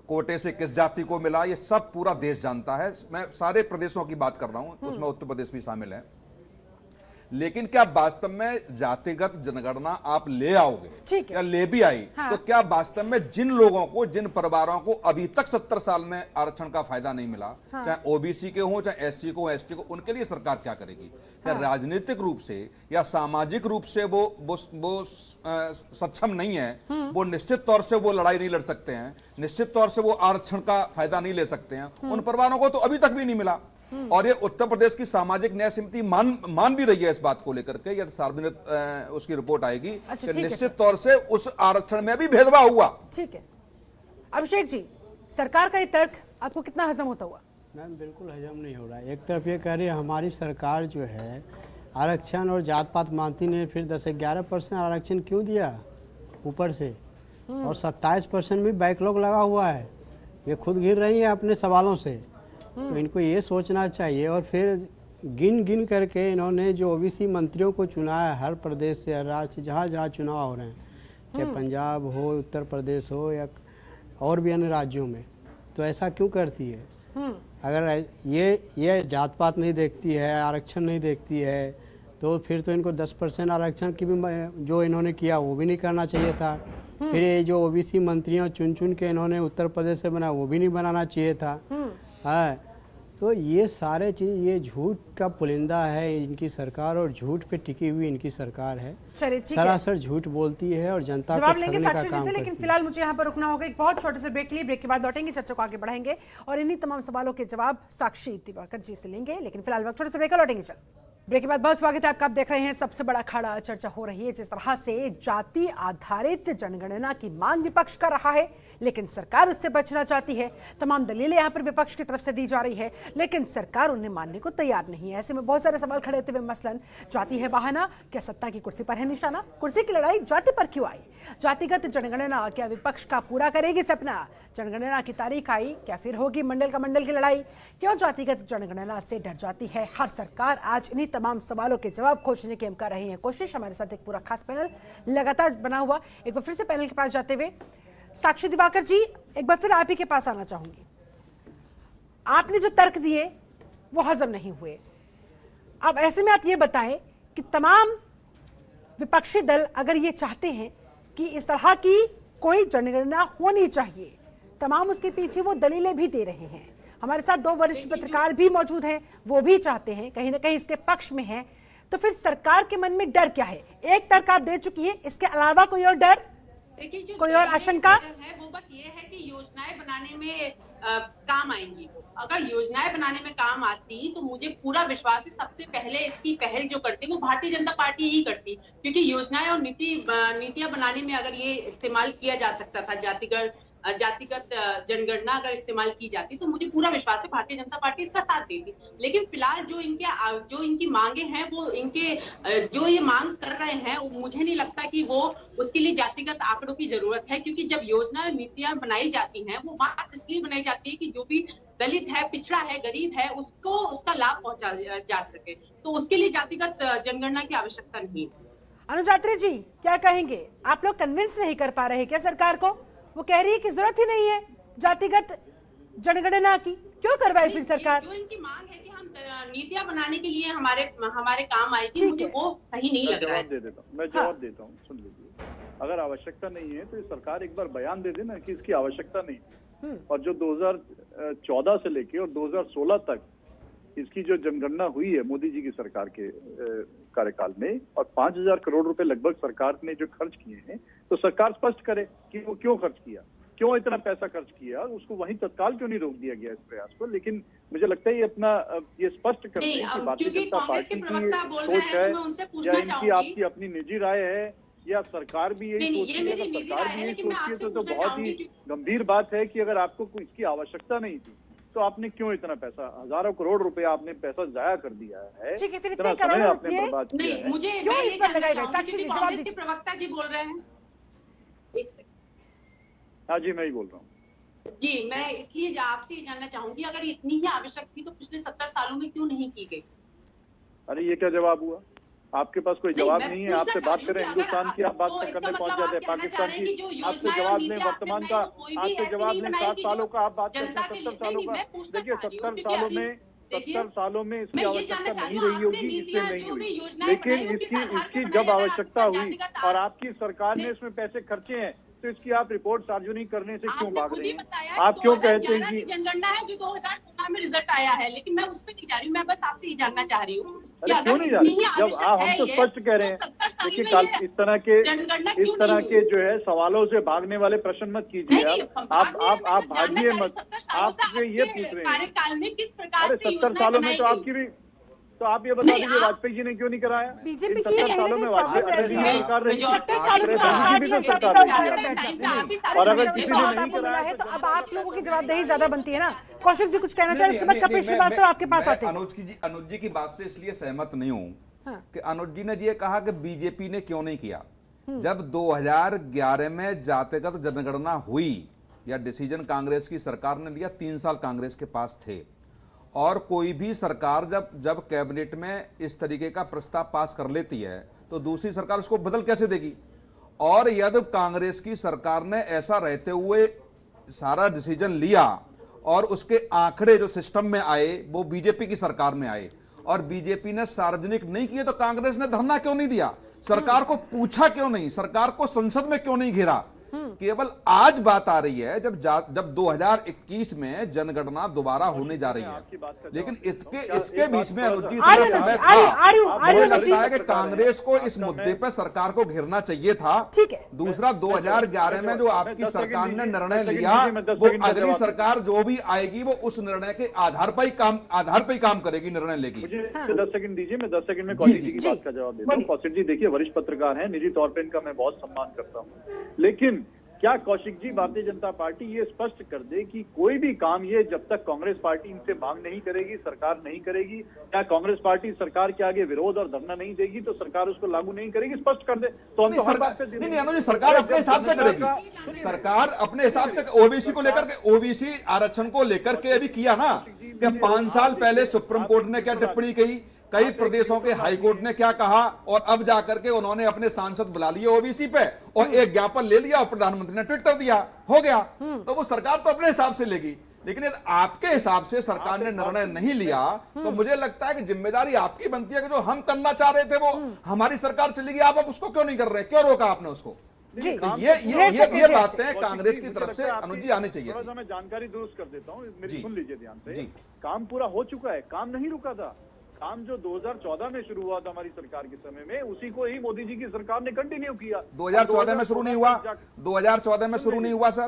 कोटे से किस जाति को मिला, ये सब पूरा देश जानता है। मैं सारे प्रदेशों की बात कर रहा हूं, उसमें उत्तर प्रदेश भी शामिल है। लेकिन क्या वास्तव में जातिगत जनगणना आप ले आओगे या ले भी आई, तो क्या वास्तव में जिन लोगों को, जिन परिवारों को अभी तक 70 साल में आरक्षण का फायदा नहीं मिला, चाहे ओबीसी के हो, चाहे SC को, ST को, उनके लिए सरकार क्या करेगी? क्या राजनीतिक रूप से या सामाजिक रूप से वो सक्षम नहीं है? वो निश्चित तौर से वो लड़ाई नहीं लड़ सकते हैं, निश्चित तौर से वो आरक्षण का फायदा नहीं ले सकते हैं। उन परिवारों को तो अभी तक भी नहीं मिला। और ये उत्तर प्रदेश की सामाजिक न्याय समिति मान भी रही है इस बात को लेकर के। यदि सार्वजनिक उसकी रिपोर्ट आएगी, तो निश्चित तौर से उस आरक्षण में भी भेदभाव हुआ। ठीक है अभिषेक जी, सरकार का ये तर्क आपको कितना हजम होता हुआ? मैम बिल्कुल हजम नहीं हो रहा है। एक तरफ ये कह रही है हमारी सरकार जो है आरक्षण और जात पात मानती नहीं, फिर 10-11% आरक्षण क्यों दिया ऊपर से, और 27% भी बैकलॉग लगा हुआ है। ये खुद घिर रही है अपने सवालों से। तो इनको ये सोचना चाहिए। और फिर गिन करके इन्होंने जो ओबीसी मंत्रियों को चुना है, हर प्रदेश से, हर राज्य से, जहाँ जहाँ चुनाव हो रहे हैं, चाहे पंजाब हो, उत्तर प्रदेश हो, या और भी अन्य राज्यों में, तो ऐसा क्यों करती है? अगर ये जात पात नहीं देखती है, आरक्षण नहीं देखती है, तो फिर तो इनको 10% आरक्षण की भी जो इन्होंने किया वो भी नहीं करना चाहिए था। फिर ये जो ओबीसी मंत्रियों चुन के इन्होंने उत्तर प्रदेश से बनाया वो भी नहीं बनाना चाहिए था। हाँ, तो ये सारे चीज़, ये झूठ का पुलिंदा है इनकी सरकार, और झूठ पे टिकी हुई इनकी सरकार है। सरासर झूठ बोलती है और जनता जवाब लेंगे साक्षी जी से, लेकिन फिलहाल मुझे यहाँ पर रुकना होगा एक बहुत छोटे से ब्रेक के लिए। ब्रेक के बाद लौटेंगे, चर्चा को आगे बढ़ाएंगे और इन्हीं तमाम सवालों के जवाब साक्षी दिवाकर जी से लेंगे। लेकिन फिलहाल वक्त छोटे से ब्रेक, लौटेंगे चल। ब्रेक के बाद बहुत स्वागत है आपका। आप देख रहे हैं सबसे बड़ा अखाड़ा। चर्चा हो रही है जिस तरह से जाति आधारित जनगणना की मांग विपक्ष कर रहा है, लेकिन सरकार उससे बचना चाहती है। तमाम दलीलें यहां पर विपक्ष की तरफ से दी जा रही है, लेकिन सरकार उन्हें मानने को तैयार नहीं है। ऐसे में बहुत सारे सवाल खड़े होते हुए, मसलन जाति है बहाना, क्या सत्ता की कुर्सी पर है निशाना? कुर्सी की लड़ाई जाति पर क्यों आई? जातिगत जनगणना क्या विपक्ष का पूरा करेगी सपना? जनगणना की तारीख आई, क्या फिर होगी मंडल का मंडल की लड़ाई? क्यों जातिगत जनगणना से डर जाती है हर सरकार? आज इन्हीं तमाम सवालों के जवाब खोजने की हम कर रहे हैं कोशिश। हमारे साथ एक पूरा खास पैनल लगातार बना हुआ। एक बार फिर से पैनल के पास जाते हुए साक्षी दिवाकर जी, एक बार फिर आप ही के पास आना चाहूंगी। आपने जो तर्क दिए वो हजम नहीं हुए। अब ऐसे में आप ये बताएं कि तमाम विपक्षी दल अगर ये चाहते हैं कि इस तरह की कोई जनगणना होनी चाहिए, तमाम उसके पीछे वो दलीलें भी दे रहे हैं। हमारे साथ दो वरिष्ठ पत्रकार भी मौजूद हैं, वो भी चाहते हैं, कहीं ना कहीं इसके पक्ष में हैं। तो फिर सरकार के मन में डर क्या है? एक तर्क आप दे चुकी है, इसके अलावा कोई और डर, कोई और आशंका है? वो बस ये है कि योजनाएं बनाने में काम आएंगी। अगर योजनाएं बनाने में काम आती तो मुझे पूरा विश्वास है सबसे पहले इसकी पहल जो करती वो भारतीय जनता पार्टी ही करती, क्योंकि योजनाएं और नीतियां बनाने में अगर ये इस्तेमाल किया जा सकता था, जातिगत जनगणना अगर इस्तेमाल की जाती तो मुझे पूरा विश्वास है भारतीय जनता पार्टी इसका साथ देती। लेकिन फिलहाल जो इनकी मांगे हैं, वो इनके जो ये मांग कर रहे हैं, मुझे नहीं लगता कि वो उसके लिए जातिगत आंकड़ों की जरूरत है, क्योंकि जब योजना और नीतियां बनाई जाती हैं वो बात इसलिए बनाई जाती है कि जो भी दलित है, पिछड़ा है, गरीब है, उसको उसका लाभ पहुंचा जा सके। तो उसके लिए जातिगत जनगणना की आवश्यकता नहीं है। अनुज अत्रे जी क्या कहेंगे? आप लोग कन्विंस नहीं कर पा रहे क्या सरकार को? वो कह रही है कि जरूरत ही नहीं है जातिगत जनगणना की, क्यों करवाए फिर सरकार? जो इनकी मांग है कि हम नीतियां बनाने के लिए हमारे काम आएगी, मुझे वो सही नहीं लग रहा है। मैं जवाब देता हूँ, सुन लीजिए। अगर आवश्यकता नहीं है तो ये सरकार एक बार बयान दे देना कि इसकी आवश्यकता नहीं। और जो 2014 से लेके और 2016 तक इसकी जो जनगणना हुई है मोदी जी की सरकार के कार्यकाल में, और 5,000 करोड़ रुपए लगभग सरकार ने जो खर्च किए हैं, तो सरकार स्पष्ट करे कि वो क्यों खर्च किया, क्यों इतना पैसा खर्च किया, उसको वहीं तत्काल क्यों नहीं रोक दिया गया इस प्रयास को। लेकिन मुझे लगता है ये अपना ये स्पष्ट करते हैं कि भारतीय जनता पार्टी की सोच है या इनकी आपकी अपनी निजी राय है, या सरकार भी यही सोचती है। अगर सरकार भी यही सोचती है तो बहुत ही गंभीर बात है कि अगर आपको इसकी आवश्यकता नहीं थी तो आपने क्यों इतना पैसा, हजारों करोड़ रुपए आपने पैसा जाया कर दिया है। ठीक है, फिर इतने करोड़ रुपए नहीं, मुझे क्यों इस पर लगाए गए? साक्षी जी जवाब दीजिए। प्रवक्ता जी बोल रहे हैं, एक सेकंड। हाँ जी, मैं ही बोल रहा हूँ जी। मैं इसलिए आपसे ये जानना चाहूंगी, अगर इतनी ही आवश्यक थी तो पिछले 70 सालों में क्यों नहीं की गई? अरे ये क्या जवाब हुआ? आपके पास कोई जवाब नहीं है। आपसे बात करें हिंदुस्तान की, आप बात करने पहुंच जाते हैं पाकिस्तान की। आपसे जवाब नहीं वर्तमान का, आपसे जवाब नहीं 7 सालों का, आप बात करते हैं 70 सालों का। देखिए 70 सालों में इसकी आवश्यकता नहीं रही होगी, इससे नहीं हुई। लेकिन इसकी जब आवश्यकता हुई और आपकी सरकार ने इसमें पैसे खर्चे हैं, तो इसकी आप रिपोर्ट सार्वजनिक करने से क्यों भाग रहे हैं? आप क्यों कहते हैं कि जनगणना है जो 2016 में रिजल्ट आया है, लेकिन मैं उस पर नहीं जा रही हूँ। मैं बस आपसे ये जानना चाह रही हूँ कि क्यों नहीं जा रही? जब हम तो स्पष्ट कह रहे हैं, देखिए इस तरह के जो है सवालों से भागने वाले प्रश्न मत कीजिए। आप भागिए मत। आपसे ये पूछ रहे हैं कार्यकाल में किस प्रकार अरे 70 सालों में तो आपकी भी, तो आप ये बता दीजिए वाजपेयी जी ने क्यों नहीं कराया? बीजेपी की 70 सालों में वाजपेयी सरकार रही, और अगर किसी ने नहीं कराया है तो अब आप लोगों की जवाबदेही ज्यादा बनती है ना। कौशिक जी कुछ कहना चाह रहे हैं, उसके बाद कपिल श्रीवास्तव आपके पास आते हैं। अनुज जी की बात से इसलिए सहमत नहीं हूं कि अनुज जी ने ये कहा कि बीजेपी ने क्यों नहीं किया। जब 2011 में जातिगत जनगणना हुई या डिसीजन कांग्रेस की सरकार ने लिया, 3 साल कांग्रेस के पास थे, और कोई भी सरकार जब कैबिनेट में इस तरीके का प्रस्ताव पास कर लेती है तो दूसरी सरकार उसको बदल कैसे देगी? और यदि कांग्रेस की सरकार ने ऐसा रहते हुए सारा डिसीजन लिया और उसके आंकड़े जो सिस्टम में आए वो बीजेपी की सरकार में आए और बीजेपी ने सार्वजनिक नहीं किए, तो कांग्रेस ने धरना क्यों नहीं दिया? सरकार को पूछा क्यों नहीं? सरकार को संसद में क्यों नहीं घेरा? केवल आज बात आ रही है जब 2021 में जनगणना दोबारा होने जा रही है, लेकिन इसके बीच में अनुजी समय था। मुझे लगता है कि कांग्रेस को इस मुद्दे पर सरकार को घेरना चाहिए था। ठीक है। दूसरा, 2011 में जो आपकी सरकार ने निर्णय लिया, वो अगली सरकार जो भी आएगी वो उस निर्णय के आधार पर ही काम करेगी, निर्णय लेगी। मुझे 10 सेकंड दीजिए, मैं 10 सेकंड में कौशिक जी की बात का जवाब देता हूँ। कौशिक जी देखिए, वरिष्ठ पत्रकार हैं, निजी तौर पर इनका मैं बहुत सम्मान करता हूँ, लेकिन क्या कौशिक जी भारतीय जनता पार्टी ये स्पष्ट कर दे कि कोई भी काम ये जब तक कांग्रेस पार्टी इनसे मांग नहीं करेगी, सरकार नहीं करेगी, या कांग्रेस पार्टी सरकार के आगे विरोध और धरना नहीं देगी तो सरकार उसको लागू नहीं करेगी, स्पष्ट कर दे तो हम हर बात पे नहीं अनुजी, सरकार अपने हिसाब से करेगी। सरकार अपने हिसाब से ओबीसी को लेकर के, ओबीसी आरक्षण को लेकर के अभी किया ना, कि 5 साल पहले सुप्रीम कोर्ट ने क्या टिप्पणी कही, कई प्रदेशों के हाईकोर्ट ने क्या कहा, और अब जाकर के उन्होंने अपने सांसद बुला लिए ओबीसी पे और एक ज्ञापन ले लिया और प्रधानमंत्री ने ट्वीट कर दिया, हो गया। तो वो सरकार तो अपने हिसाब से लेगी, लेकिन यदि आपके हिसाब से सरकार ने निर्णय नहीं लिया तो मुझे लगता है कि जिम्मेदारी आपकी बनती है कि जो हम करना चाह रहे थे वो हमारी सरकार चलेगी, आप अब उसको क्यों नहीं कर रहे, क्यों रोका आपने उसको? जी, ये बातें कांग्रेस की तरफ से अनुज जी आनी चाहिए। थोड़ा सा मैं जानकारी दुरुस्त कर देता हूँ, मेरी सुन लीजिए ध्यान से। काम पूरा हो चुका है, काम नहीं रुका था। काम जो 2014 में शुरू हुआ था हमारी सरकार के समय में, उसी को ही मोदी जी की सरकार ने कंटिन्यू किया। 2014 में शुरू नहीं हुआ, 2014 में शुरू नहीं हुआ सर,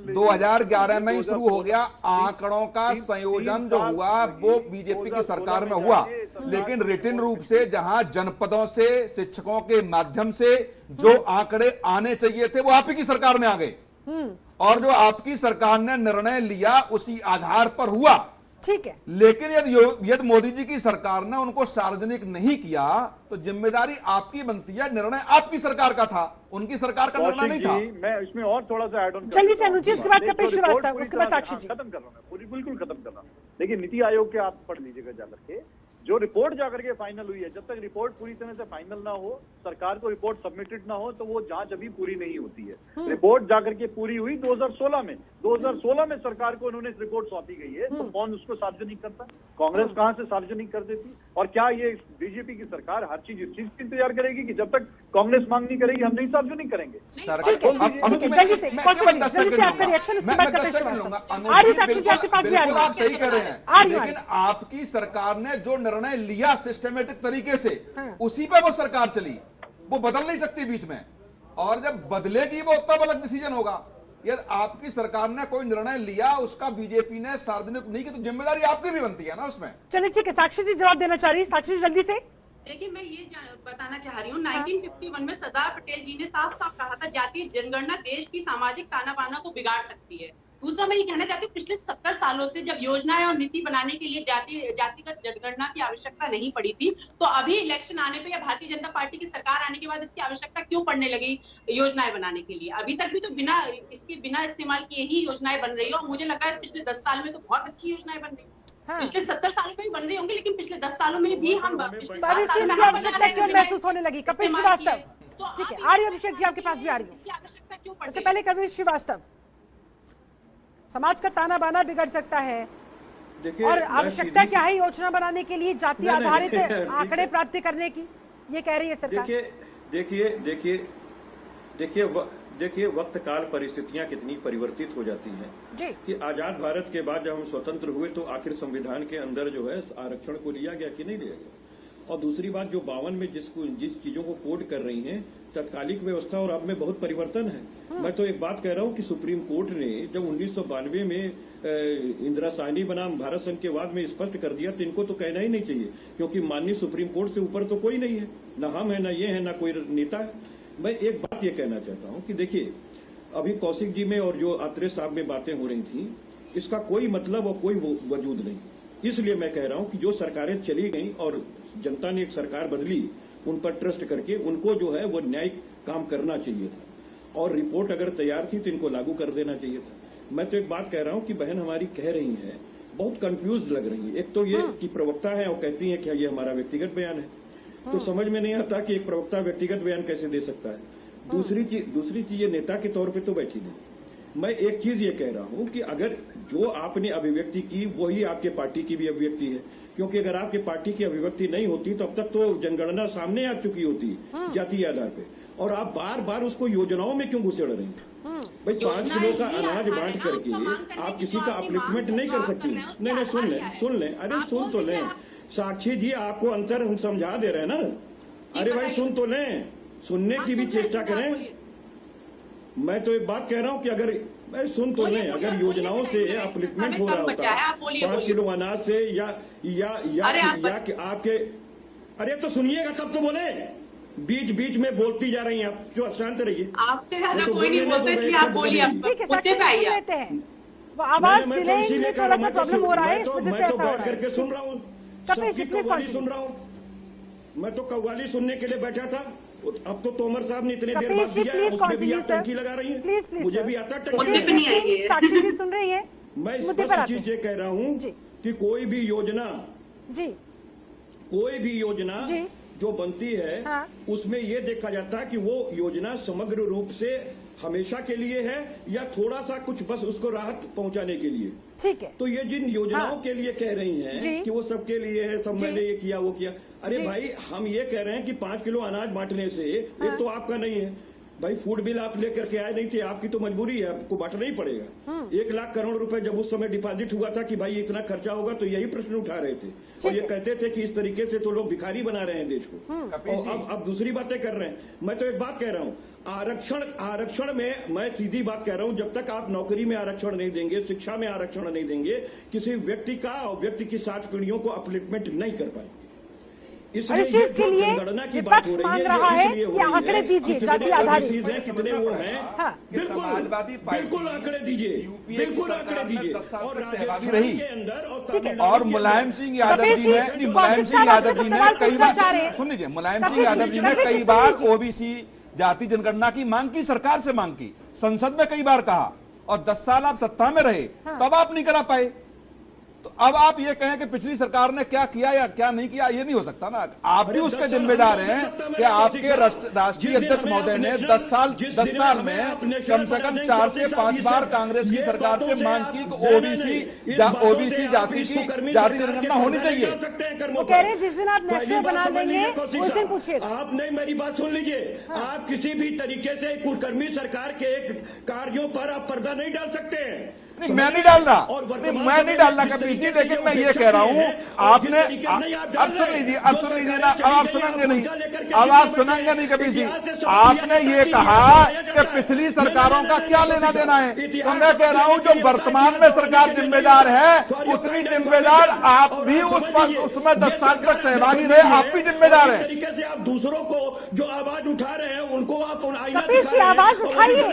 2011 में ही शुरू हो गया। आंकड़ों का संयोजन जो हुआ वो बीजेपी की सरकार में हुआ, लेकिन रिटन रूप से जहां जनपदों से, शिक्षकों के माध्यम से जो आंकड़े आने चाहिए थे वो आप ही की सरकार में आ गए, और जो आपकी सरकार ने निर्णय लिया उसी आधार पर हुआ। ठीक है, लेकिन यदि मोदी जी की सरकार ने उनको सार्वजनिक नहीं किया तो जिम्मेदारी आपकी बनती है, निर्णय आपकी सरकार का था, उनकी सरकार का निर्णय नहीं था। मैं इसमें और थोड़ा सा ऐड ऑन जल्दी से अनुजी, उसके बाद कपिल श्रीवास्तव, उसके बाद साक्षी जी। खत्म कर रहा हूं, पूरी बिल्कुल खत्म कर रहा हूं। देखिए, नीति आयोग के आप पढ़ लीजिएगा जाकर के, जो रिपोर्ट जाकर के फाइनल हुई है, जब तक रिपोर्ट पूरी तरह से फाइनल ना हो, सरकार को रिपोर्ट सबमिटेड ना हो, तो वो जांच अभी पूरी नहीं होती है। रिपोर्ट जाकर के पूरी हुई 2016 में, 2016 में सरकार को उन्होंने रिपोर्ट सौंपी गई है, तो कौन उसको सार्वजनिक करता? कांग्रेस कहां से सार्वजनिक कर देती? और क्या ये बीजेपी की सरकार हर चीज इस चीज की इंतजार करेगी कि जब तक कांग्रेस मांग नहीं करेगी हम नहीं सार्वजनिक करेंगे? आप सही कह रहे हैं, लेकिन आपकी सरकार ने जो निर्णय लिया सिस्टमेटिक तरीके से, उसी पे वो सरकार चली, वो बदल नहीं सकती बीच में, और जब बदलेगी वो तब अलग डिसीजन होगा। यदि आपकी सरकार ने कोई निर्णय लिया, उसका बीजेपी ने सार्वजनिक नहीं की, तो जिम्मेदारी आपकी भी बनती है ना उसमें। चलिए ठीक है, साक्षी जी जवाब देना चाह रही है, साक्षी जी जल्दी से। देखिए, मैं ये बताना चाह रही हूँ, 1951 में सरदार पटेल जी ने साफ साफ कहा था, जातीय जनगणना देश की सामाजिक ताना बाना को बिगाड़ सकती है। दूसरा, मैं ये कहना चाहती हूँ, पिछले 70 सालों से जब योजनाएं और नीति बनाने के लिए जातिगत जनगणना की आवश्यकता नहीं पड़ी थी, तो अभी इलेक्शन आने पे या भारतीय जनता पार्टी की सरकार आने के बाद इसकी आवश्यकता क्यों पड़ने लगी योजनाएं बनाने के लिए? अभी तक भी तो बिना इस्तेमाल किए ही योजनाएं बन रही है, और मुझे लगा है पिछले 10 साल में तो बहुत अच्छी योजनाएं बन रही है। पिछले 70 सालों में भी बन रही होंगी, लेकिन पिछले 10 सालों में भी हम आवश्यकता क्यों महसूस होने लगी? कपिल श्रीवास्तव, ठीक है, आर्य अभिषेक जी आपके पास भी आ रही है। इसकी आवश्यकता क्यों पड़? इससे पहले कपिल श्रीवास्तव, समाज का ताना बाना बिगड़ सकता है, और आवश्यकता क्या है योजना बनाने के लिए जाति आधारित आंकड़े प्राप्त करने की, ये कह रही है सरकार। देखिए वक्त काल परिस्थितियां कितनी परिवर्तित हो जाती हैं कि आजाद भारत के बाद जब हम स्वतंत्र हुए तो आखिर संविधान के अंदर जो है आरक्षण को लिया गया कि नहीं लिया गया। और दूसरी बात, जो 52 में जिस चीजों को कोड कर रही हैं, तत्कालिक व्यवस्था और अब में बहुत परिवर्तन है। मैं तो एक बात कह रहा हूं कि सुप्रीम कोर्ट ने जब 1992 में इंदिरा साहनी बनाम भारत संघ के बाद में स्पष्ट कर दिया, तो इनको तो कहना ही नहीं चाहिए, क्योंकि माननीय सुप्रीम कोर्ट से ऊपर तो कोई नहीं है, न हम है, न ये है, न कोई नेता है। मैं एक बात ये कहना चाहता हूं कि देखिए, अभी कौशिक जी में और जो आत्रे साहब में बातें हो रही थी, इसका कोई मतलब और कोई वजूद नहीं। इसलिए मैं कह रहा हूं कि जो सरकारें चली गई और जनता ने एक सरकार बदली, उन पर ट्रस्ट करके उनको जो है वो न्यायिक काम करना चाहिए था, और रिपोर्ट अगर तैयार थी तो इनको लागू कर देना चाहिए था। मैं तो एक बात कह रहा हूं कि बहन हमारी कह रही है, बहुत कंफ्यूज लग रही है। एक तो ये कि प्रवक्ता है और कहती है कि ये हमारा व्यक्तिगत बयान है, तो समझ में नहीं आता कि एक प्रवक्ता व्यक्तिगत बयान कैसे दे सकता है। दूसरी चीज ये नेता के तौर पे तो बैठी नहीं। मैं एक चीज ये कह रहा हूं कि अगर जो आपने अभिव्यक्ति की वही आपके पार्टी की भी अभिव्यक्ति है, क्योंकि अगर आपके पार्टी की अभिव्यक्ति नहीं होती तो अब तक तो जनगणना सामने आ चुकी होती जातीय आधार पे, और आप बार बार उसको योजनाओं में क्यों घुसेड़ रहे हैं? भाई 5 किलो का अनाज बांट करके आप किसी का अपलिफ्टमेंट नहीं कर सकती। नहीं, सुन लें, अरे सुन तो लें साक्षी जी, आपको अंतर हम समझा दे रहे हैं ना। अरे भाई सुन तो लें, सुनने की भी चेष्टा करें। मैं तो एक बात कह रहा हूँ कि अगर सुन तो लें, अगर योजनाओं से अपलिफ्टमेंट हो रहा होता 5 किलो अनाज से या आपके, अरे तो सुनिएगा तब तो बोले। बीच में बोलती जा रही हैं आप, जो शांत रहिए। आपसे ज्यादा कोई नहीं बोलते, इसलिए आप बोलिए। ठीक है, साक्षी सुन लेते हैं। वो आवाज डिलेइंग में थोड़ा सा प्रॉब्लम हो रहा है, इस वजह से ऐसा हो रहा है। करके सुन रहा हूँ, सबकी कव्वाली सुन रहा हूँ। मैं तो कव्वाली सुनने के लिए बैठा था। अब तो तोमर साहब ने इतने देर बाद दिया, उसमें भी आप टंकी लगा रही हैं। प्लीज मुझे भी आता टंकी। साक्षी जी सुन रही है, मैं स्पष्ट चीज ये कह रहा हूँ कि कोई भी योजना जो बनती है, हाँ। उसमें ये देखा जाता है कि वो योजना समग्र रूप से हमेशा के लिए है या थोड़ा सा कुछ बस उसको राहत पहुंचाने के लिए। ठीक है। तो ये जिन योजनाओं हाँ। के लिए कह रही हैं कि वो सबके लिए है, सब मैंने ये किया वो किया, अरे भाई हम ये कह रहे हैं कि 5 किलो अनाज बांटने से हाँ। एक तो आपका नहीं है भाई, फूड बिल आप लेकर के आए नहीं थे, आपकी तो मजबूरी है, आपको बांटना ही पड़ेगा। 1 लाख करोड़ रुपए जब उस समय डिपॉजिट हुआ था कि भाई इतना खर्चा होगा, तो यही प्रश्न उठा रहे थे और ये कहते थे कि इस तरीके से तो लोग भिखारी बना रहे हैं देश को। और अब दूसरी बातें कर रहे हैं। मैं तो एक बात कह रहा हूँ, आरक्षण में मैं सीधी बात कह रहा हूँ, जब तक आप नौकरी में आरक्षण नहीं देंगे, शिक्षा में आरक्षण नहीं देंगे, किसी व्यक्ति का और व्यक्ति की 7 पीढ़ियों को अपलिफ्टमेंट नहीं कर पाए। इस चीज के लिए विपक्ष मांग रहा है कि आंकड़े दीजिए जाति आधारित। कितने वो हैं? हाँ। समाजवादी बिल्कुल आंकड़े दीजिए, बिल्कुल आंकड़े दीजिए। और सहभागी रही ठीक है। और मुलायम सिंह यादव जी ने, मुलायम सिंह यादव जी ने कई बार, सुन लीजिए, मुलायम सिंह यादव जी ने कई बार ओबीसी जाति जनगणना की मांग की, सरकार से मांग की, संसद में कई बार कहा, और 10 साल आप सत्ता में रहे, तब आप नहीं करा पाए। तो अब आप ये कहें कि पिछली सरकार ने क्या किया या क्या नहीं किया, ये नहीं हो सकता ना। आप भी उसके जिम्मेदार हैं कि आपके राष्ट्रीय अध्यक्ष महोदय ने 10 साल में कम से कम 4 से 5 बार कांग्रेस की सरकार से मांग की कि ओबीसी जाति की जाति जनगणना होनी चाहिए। वो कह रहे हैं जिस दिन आप नेशनल बना देंगे उस दिन पूछिएगा। आप नहीं, मेरी बात सुन लीजिए। आप किसी भी तरीके से कुकर्मी सरकार के कार्यों पर आप पर्दा नहीं डाल सकते हैं। नहीं, मैं नहीं डाल रहा, मैं नहीं डालना कभी सी, लेकिन मैं ये कह रहा हूँ आपने, अब सुन लीजिए ना, अब आप सुनेंगे नहीं, अब आप सुनेंगे नहीं कभी सी। आपने ये कहा कि पिछली सरकारों का क्या लेना देना है, तो मैं कह रहा हूँ जो वर्तमान में सरकार जिम्मेदार है, उतनी जिम्मेदार आप भी उसमें 10 साल तक सहभागी रहे, आप भी जिम्मेदार है। तरीके से आप दूसरों को जो आवाज उठा रहे हैं उनको आप आवाज उठाइए।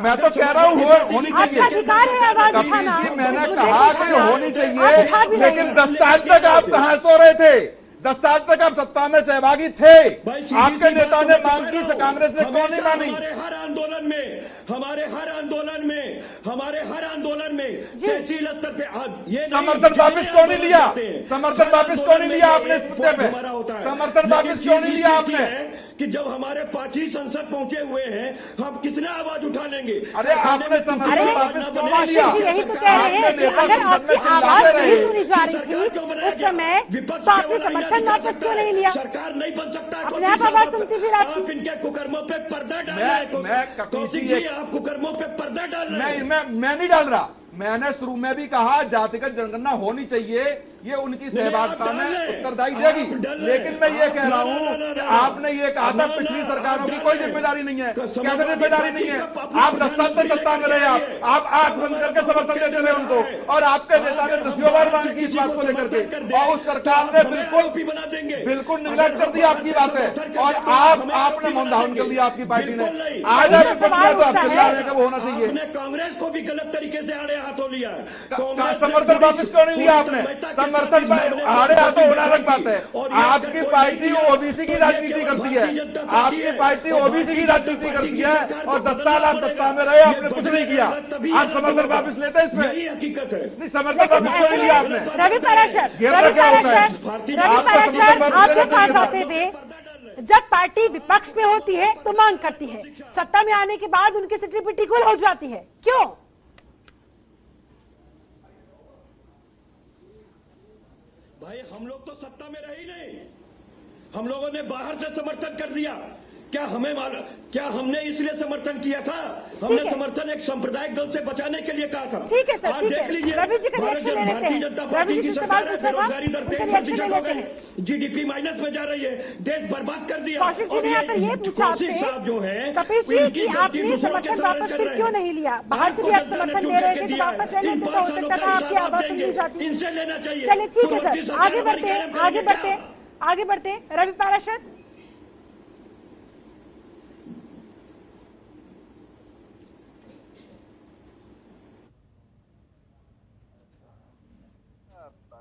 मैं तो कह रहा हूँ होनी चाहिए, अधिकार है आवाज उठाना। मैंने कहा कि होनी चाहिए, लेकिन 10 साल तक आप कहां सो रहे थे? 10 साल तक आप सत्ता में सहभागी थे, आपके नेता ने मांग की, कांग्रेस ने क्यों नहीं मानी? हमारे हर आंदोलन में तहसील स्तर पे ये समर्थन वापस क्यों नहीं लिया? समर्थन वापस क्यों नहीं लिया आपने इस मुद्दे पे? समर्थन वापस क्यों नहीं लिया आपने? कि जब हमारे 5 ही संसद पहुंचे हुए हैं, हम कितने आवाज उठा लेंगे? अरे आपने समर्थन वापस क्यों नहीं लिया? यही तो कह रहे हैं कि अगर आपकी आवाज नहीं सुनी जा रही थी उस समय, तो आपने समर्थन वापस क्यों नहीं लिया? सरकार नहीं बन सकता, अपने आप आवाज सुनती फिर आप इनके कुकर्मों पे पर्दा डाल रहे हैं। आप कुकर्मों पे पर्दा डाल रहे हैं। मैं नहीं डाल रहा, मैंने शुरू में भी कहा जातिगत जनगणना होनी चाहिए, ये उनकी सहभागिता में उत्तरदायी देगी, लेकिन मैं ये कह रहा हूँ कि आपने ये कहा था पिछली सरकारों की कोई जिम्मेदारी नहीं है। कैसे जिम्मेदारी नहीं है? आप 10 साल तक सत्ता में रहे, आप आंख बंद करके समर्थन देते रहे उनको, और आपके नेता ने 10 बार मांग की इस बात को लेकर के, और उस सरकार ने बिल्कुल निगलेक्ट कर दिया आपकी बातें, और आपने मौन धारण कर लिया आपकी पार्टी ने। आज आप तो आप चिल्ला रहे हैं कि वो होना चाहिए। कांग्रेस को भी गलत तरीके से आड़े हाथों लिया है। समर्थन वापस क्यों नहीं लिया आपने? समर्थन आड़े हाथों होना अलग बात है। आपकी पार्टी ओबीसी की राजनीति करती है, आपकी पार्टी ओबीसी की राजनीति करती है, और 10 साल आप सत्ता में रहे, आपने कुछ नहीं किया। आप समर्थन वापस लेते हैं इसमें? हकीकत है। नहीं, समर्थन वापस क्यों नहीं लिया आपने? रवि पराशर, आपके पास आते हुए, जब पार्टी विपक्ष में होती है तो मांग करती है, सत्ता में आने के बाद उनकी स्थिति प्रतिकूल हो जाती है, क्यों? भाई हम लोग तो सत्ता में रहे ही नहीं, हम लोगों ने बाहर से समर्थन कर दिया क्या हमने इसलिए समर्थन किया था? हमने समर्थन एक सांप्रदायिक दल से बचाने के लिए कहा था। ठीक है सर, ठीक है। रवि जी का रिएक्शन ले लेते हैं। रवि जी से सवाल पूछा था, उनका रिएक्शन ले लेते हैं। जीडीपी माइनस में जा रही है, देश बर्बाद कर दिया। कौशिक जी ने यहाँ पर ये पूछा आपसे, जो है कपिल जी, कि आपने समर्थन वापस फिर क्यों नहीं लिया? बाहर से भी आप समर्थन ले रहे थे, तो वापस ले लेते तो हो सकता था आपकी आवाज सुन ली जाती। इनसे लेना चाहिए। चलिए ठीक है सर, आगे बढ़ते हैं, आगे बढ़ते हैं। रवि पाराशर,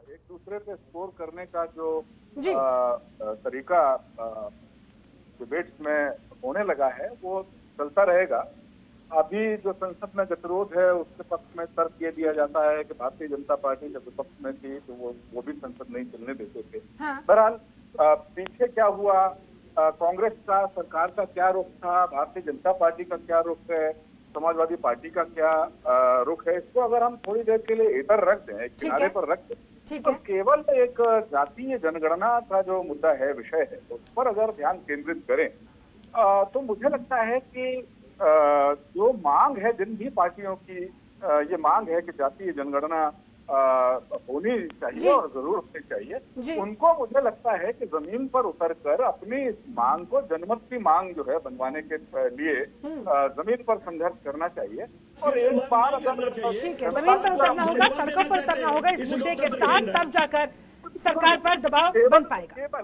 एक दूसरे पे स्कोर करने का जो जी। तरीका डिबेट्स में होने लगा है वो चलता रहेगा। अभी जो संसद में गतिरोध है उसके पक्ष में तर्क ये दिया जाता है कि भारतीय जनता पार्टी जब विपक्ष में थी तो वो भी संसद नहीं चलने देते थे। बहरहाल पीछे क्या हुआ, कांग्रेस का, सरकार का क्या रुख था, भारतीय जनता पार्टी का क्या रुख है, समाजवादी पार्टी का क्या रुख है, इसको अगर हम थोड़ी देर के लिए इधर रख दें, किनारे पर रख दें, तो केवल एक जातीय जनगणना का जो मुद्दा है, विषय है, उस पर अगर ध्यान केंद्रित करें तो मुझे लगता है कि जो मांग है जिन भी पार्टियों की, ये मांग है कि जातीय जनगणना होनी चाहिए और जरूर होनी चाहिए, उनको मुझे लगता है कि जमीन पर उतरकर अपनी इस मांग को जनमत की मांग जो है बनवाने के लिए जमीन पर संघर्ष करना चाहिए। और एक बार अगर जमीन पर उतरना होगा, सड़कों पर उतरना होगा इस मुद्दे के साथ, तब जाकर सरकार पर दबाव बन पाएगा।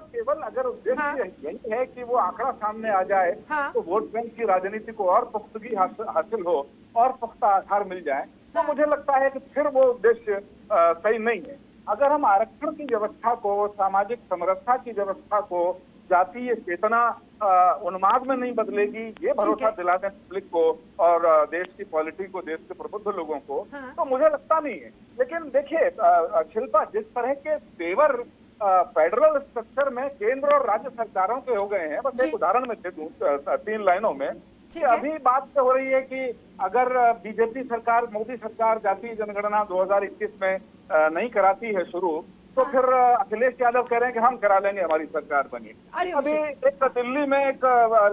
केवल अगर उद्देश्य यही है कि वो आंकड़ा सामने आ जाए तो वोट बैंक की राजनीति को और पुख्तगी हासिल हो और पुख्ता आधार मिल जाए, तो मुझे लगता है कि फिर वो उद्देश्य सही नहीं है। अगर हम आरक्षण की व्यवस्था को, सामाजिक समरसता की व्यवस्था को जातीय चेतना उन्माद में नहीं बदलेगी, ये भरोसा दिला दें पब्लिक को और देश की पॉलिटी को, देश के प्रबुद्ध लोगों को, तो मुझे लगता नहीं है। लेकिन देखिए शिल्पा, जिस तरह के तेवर फेडरल स्ट्रक्चर में केंद्र और राज्य सरकारों के हो गए हैं, बस एक उदाहरण में दे दूं 3 लाइनों में, कि अभी बात हो रही है कि अगर बीजेपी सरकार, मोदी सरकार जातीय जनगणना 2021 में नहीं कराती है शुरू, तो फिर अखिलेश यादव कह रहे हैं कि हम करा लेंगे, हमारी सरकार बनी। अभी एक दिल्ली में एक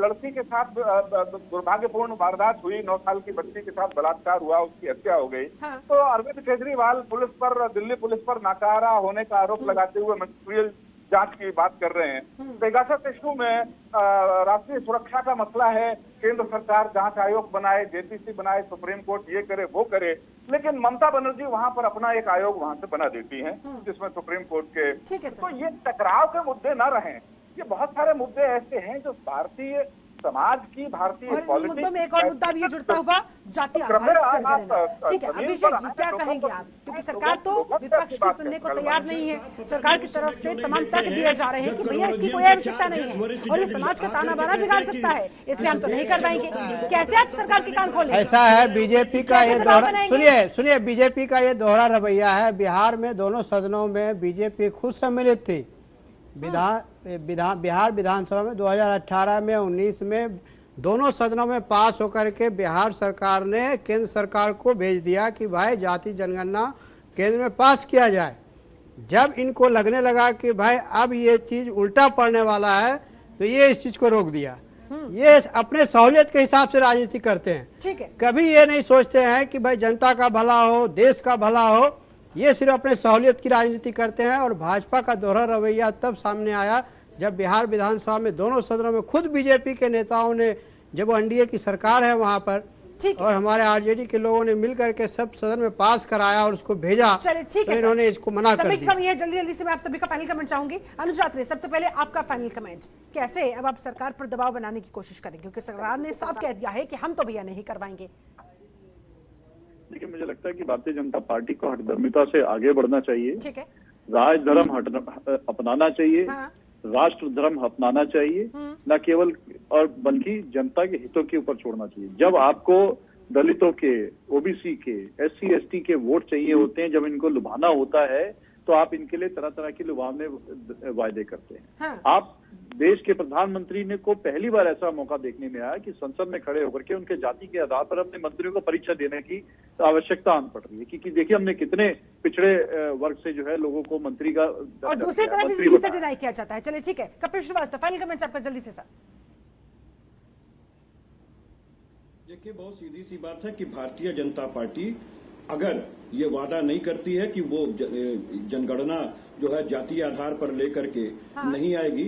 लड़की के साथ दुर्भाग्यपूर्ण वारदात हुई, 9 साल की बच्ची के साथ बलात्कार हुआ, उसकी हत्या हो गई। तो अरविंद केजरीवाल पुलिस पर, दिल्ली पुलिस पर नाकारा होने का आरोप लगाते हुए मिनिस्ट्रियल जांच की बात कर रहे हैं। पेगासस इशू में राष्ट्रीय सुरक्षा का मसला है, केंद्र सरकार जांच आयोग बनाए, जेपीसी बनाए, सुप्रीम कोर्ट ये करे वो करे, लेकिन ममता बनर्जी वहां पर अपना एक आयोग वहां से बना देती हैं जिसमें सुप्रीम कोर्ट के, तो ये टकराव के मुद्दे न रहें। ये बहुत सारे मुद्दे ऐसे हैं जो भारतीय समाज की, भारतीय पॉलिटिक्स मुद्दों में एक और मुद्दा भी जुड़ता हुआ, जातीय आधारित जनगणना। ठीक है अभिषेक जी, क्या कहेंगे आप? क्योंकि सरकार तो विपक्ष की सुनने को तैयार नहीं है, सरकार की तरफ से तमाम तर्क दिए जा रहे हैं कि भैया इसकी कोई आवश्यकता नहीं है और ये समाज का ताना बाना बिगाड़ सकता है, इसलिए हम तो नहीं करवाएंगे। कैसे आप सरकार के कान खोलेंगे? ऐसा है, बीजेपी का ये दोहरा, सुनिए बीजेपी का ये दोहरा रवैया है। बिहार में दोनों सदनों में बीजेपी खुद सम्मिलित थी। बिहार विधानसभा में 2018 में 19 में दोनों सदनों में पास होकर के बिहार सरकार ने केंद्र सरकार को भेज दिया कि भाई जाति जनगणना केंद्र में पास किया जाए। जब इनको लगने लगा कि भाई अब ये चीज़ उल्टा पड़ने वाला है, तो ये इस चीज़ को रोक दिया। ये अपने सहूलियत के हिसाब से राजनीति करते हैं। ठीक है, कभी ये नहीं सोचते हैं कि भाई जनता का भला हो, देश का भला हो, ये सिर्फ अपने सहूलियत की राजनीति करते हैं। और भाजपा का दोहरा रवैया तब सामने आया जब बिहार विधानसभा में दोनों सदनों में खुद बीजेपी के नेताओं ने, जब एनडीए की सरकार है वहां पर, और हमारे आरजेडी के लोगों ने मिलकर के सब सदन में पास कराया और उसको भेजा, तो इन्होंने इसको मना कर दिया। कमी है, जल्दी जल्दी से मैं आप सभी का फाइनल कमेंट चाहूंगी। अनुज यात्री, सबसे पहले आपका फाइनल कमेंट, कैसे अब आप सरकार पर दबाव बनाने की कोशिश करेंगे, क्योंकि सरकार ने साफ कह दिया है कि हम तो भैया नहीं करवाएंगे। देखिए, मुझे लगता है कि भारतीय जनता पार्टी को हठधर्मिता से आगे बढ़ना चाहिए। ठीक है, राजधर्म अपनाना चाहिए, राष्ट्र धर्म अपनाना चाहिए, न केवल और बल्कि जनता के हितों के ऊपर छोड़ना चाहिए। जब आपको दलितों के, ओबीसी के, एससी एसटी के वोट चाहिए होते हैं, जब इनको लुभाना होता है, तो आप इनके लिए तरह तरह के लुभावने वायदे करते हैं। आप देश के प्रधानमंत्री ने को पहली बार ऐसा मौका देखने में आया कि संसद में खड़े होकर के उनके जाति के आधार पर अपने मंत्रियों को परीक्षा देने की आवश्यकता आन पड़ रही है, क्योंकि देखिए हमने कितने पिछड़े वर्ग से जो है लोगों को मंत्री का, और दूसरी तरफ इसे डिनाई किया जाता है। चलिए ठीक है, कपिल श्रीवास्तव, फाइनल कमेंट आपका जल्दी से सर। देखिए, बहुत सीधी सी बात है कि भारतीय जनता पार्टी अगर ये वादा नहीं करती है कि वो जनगणना जो है जातीय आधार पर लेकर के नहीं आएगी,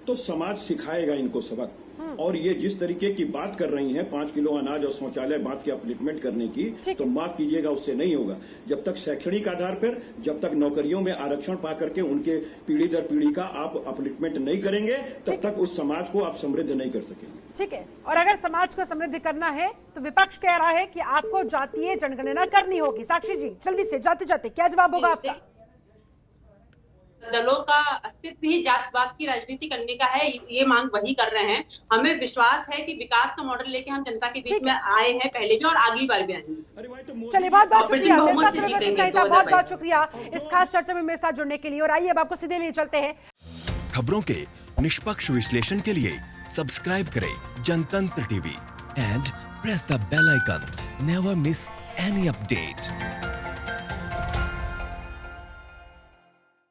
तो समाज सिखाएगा इनको सबक। और ये जिस तरीके की बात कर रही हैं 5 किलो अनाज और शौचालय बात की अपलिफ्टमेंट करने की, तो माफ कीजिएगा, उससे नहीं होगा। जब तक शैक्षणिक आधार पर, जब तक नौकरियों में आरक्षण पा करके उनके पीढ़ी दर पीढ़ी का आप अपलिफ्टमेंट नहीं करेंगे, तब तक उस समाज को आप समृद्ध नहीं कर सकेंगे। ठीक है, और अगर समाज को समृद्ध करना है तो विपक्ष कह रहा है कि आपको जातीय जनगणना करनी होगी। साक्षी जी, जल्दी से जाते जाते क्या जवाब होगा आपका? दलों का अस्तित्व ही जातवाद की राजनीति करने का है, ये मांग वही कर रहे हैं। हमें विश्वास है कि विकास का मॉडल लेके हम जनता के बीच में आए हैं पहले भी और अगली बार भी आएंगे। चलिए, बहुत बहुत शुक्रिया, बहुत बहुत शुक्रिया इस खास चर्चा में मेरे साथ जुड़ने के लिए। और आइए अब आपको सीधे लिए चलते हैं खबरों के निष्पक्ष विश्लेषण के लिए सब्सक्राइब करें Jantantra TV and press the bell icon. Never miss any update.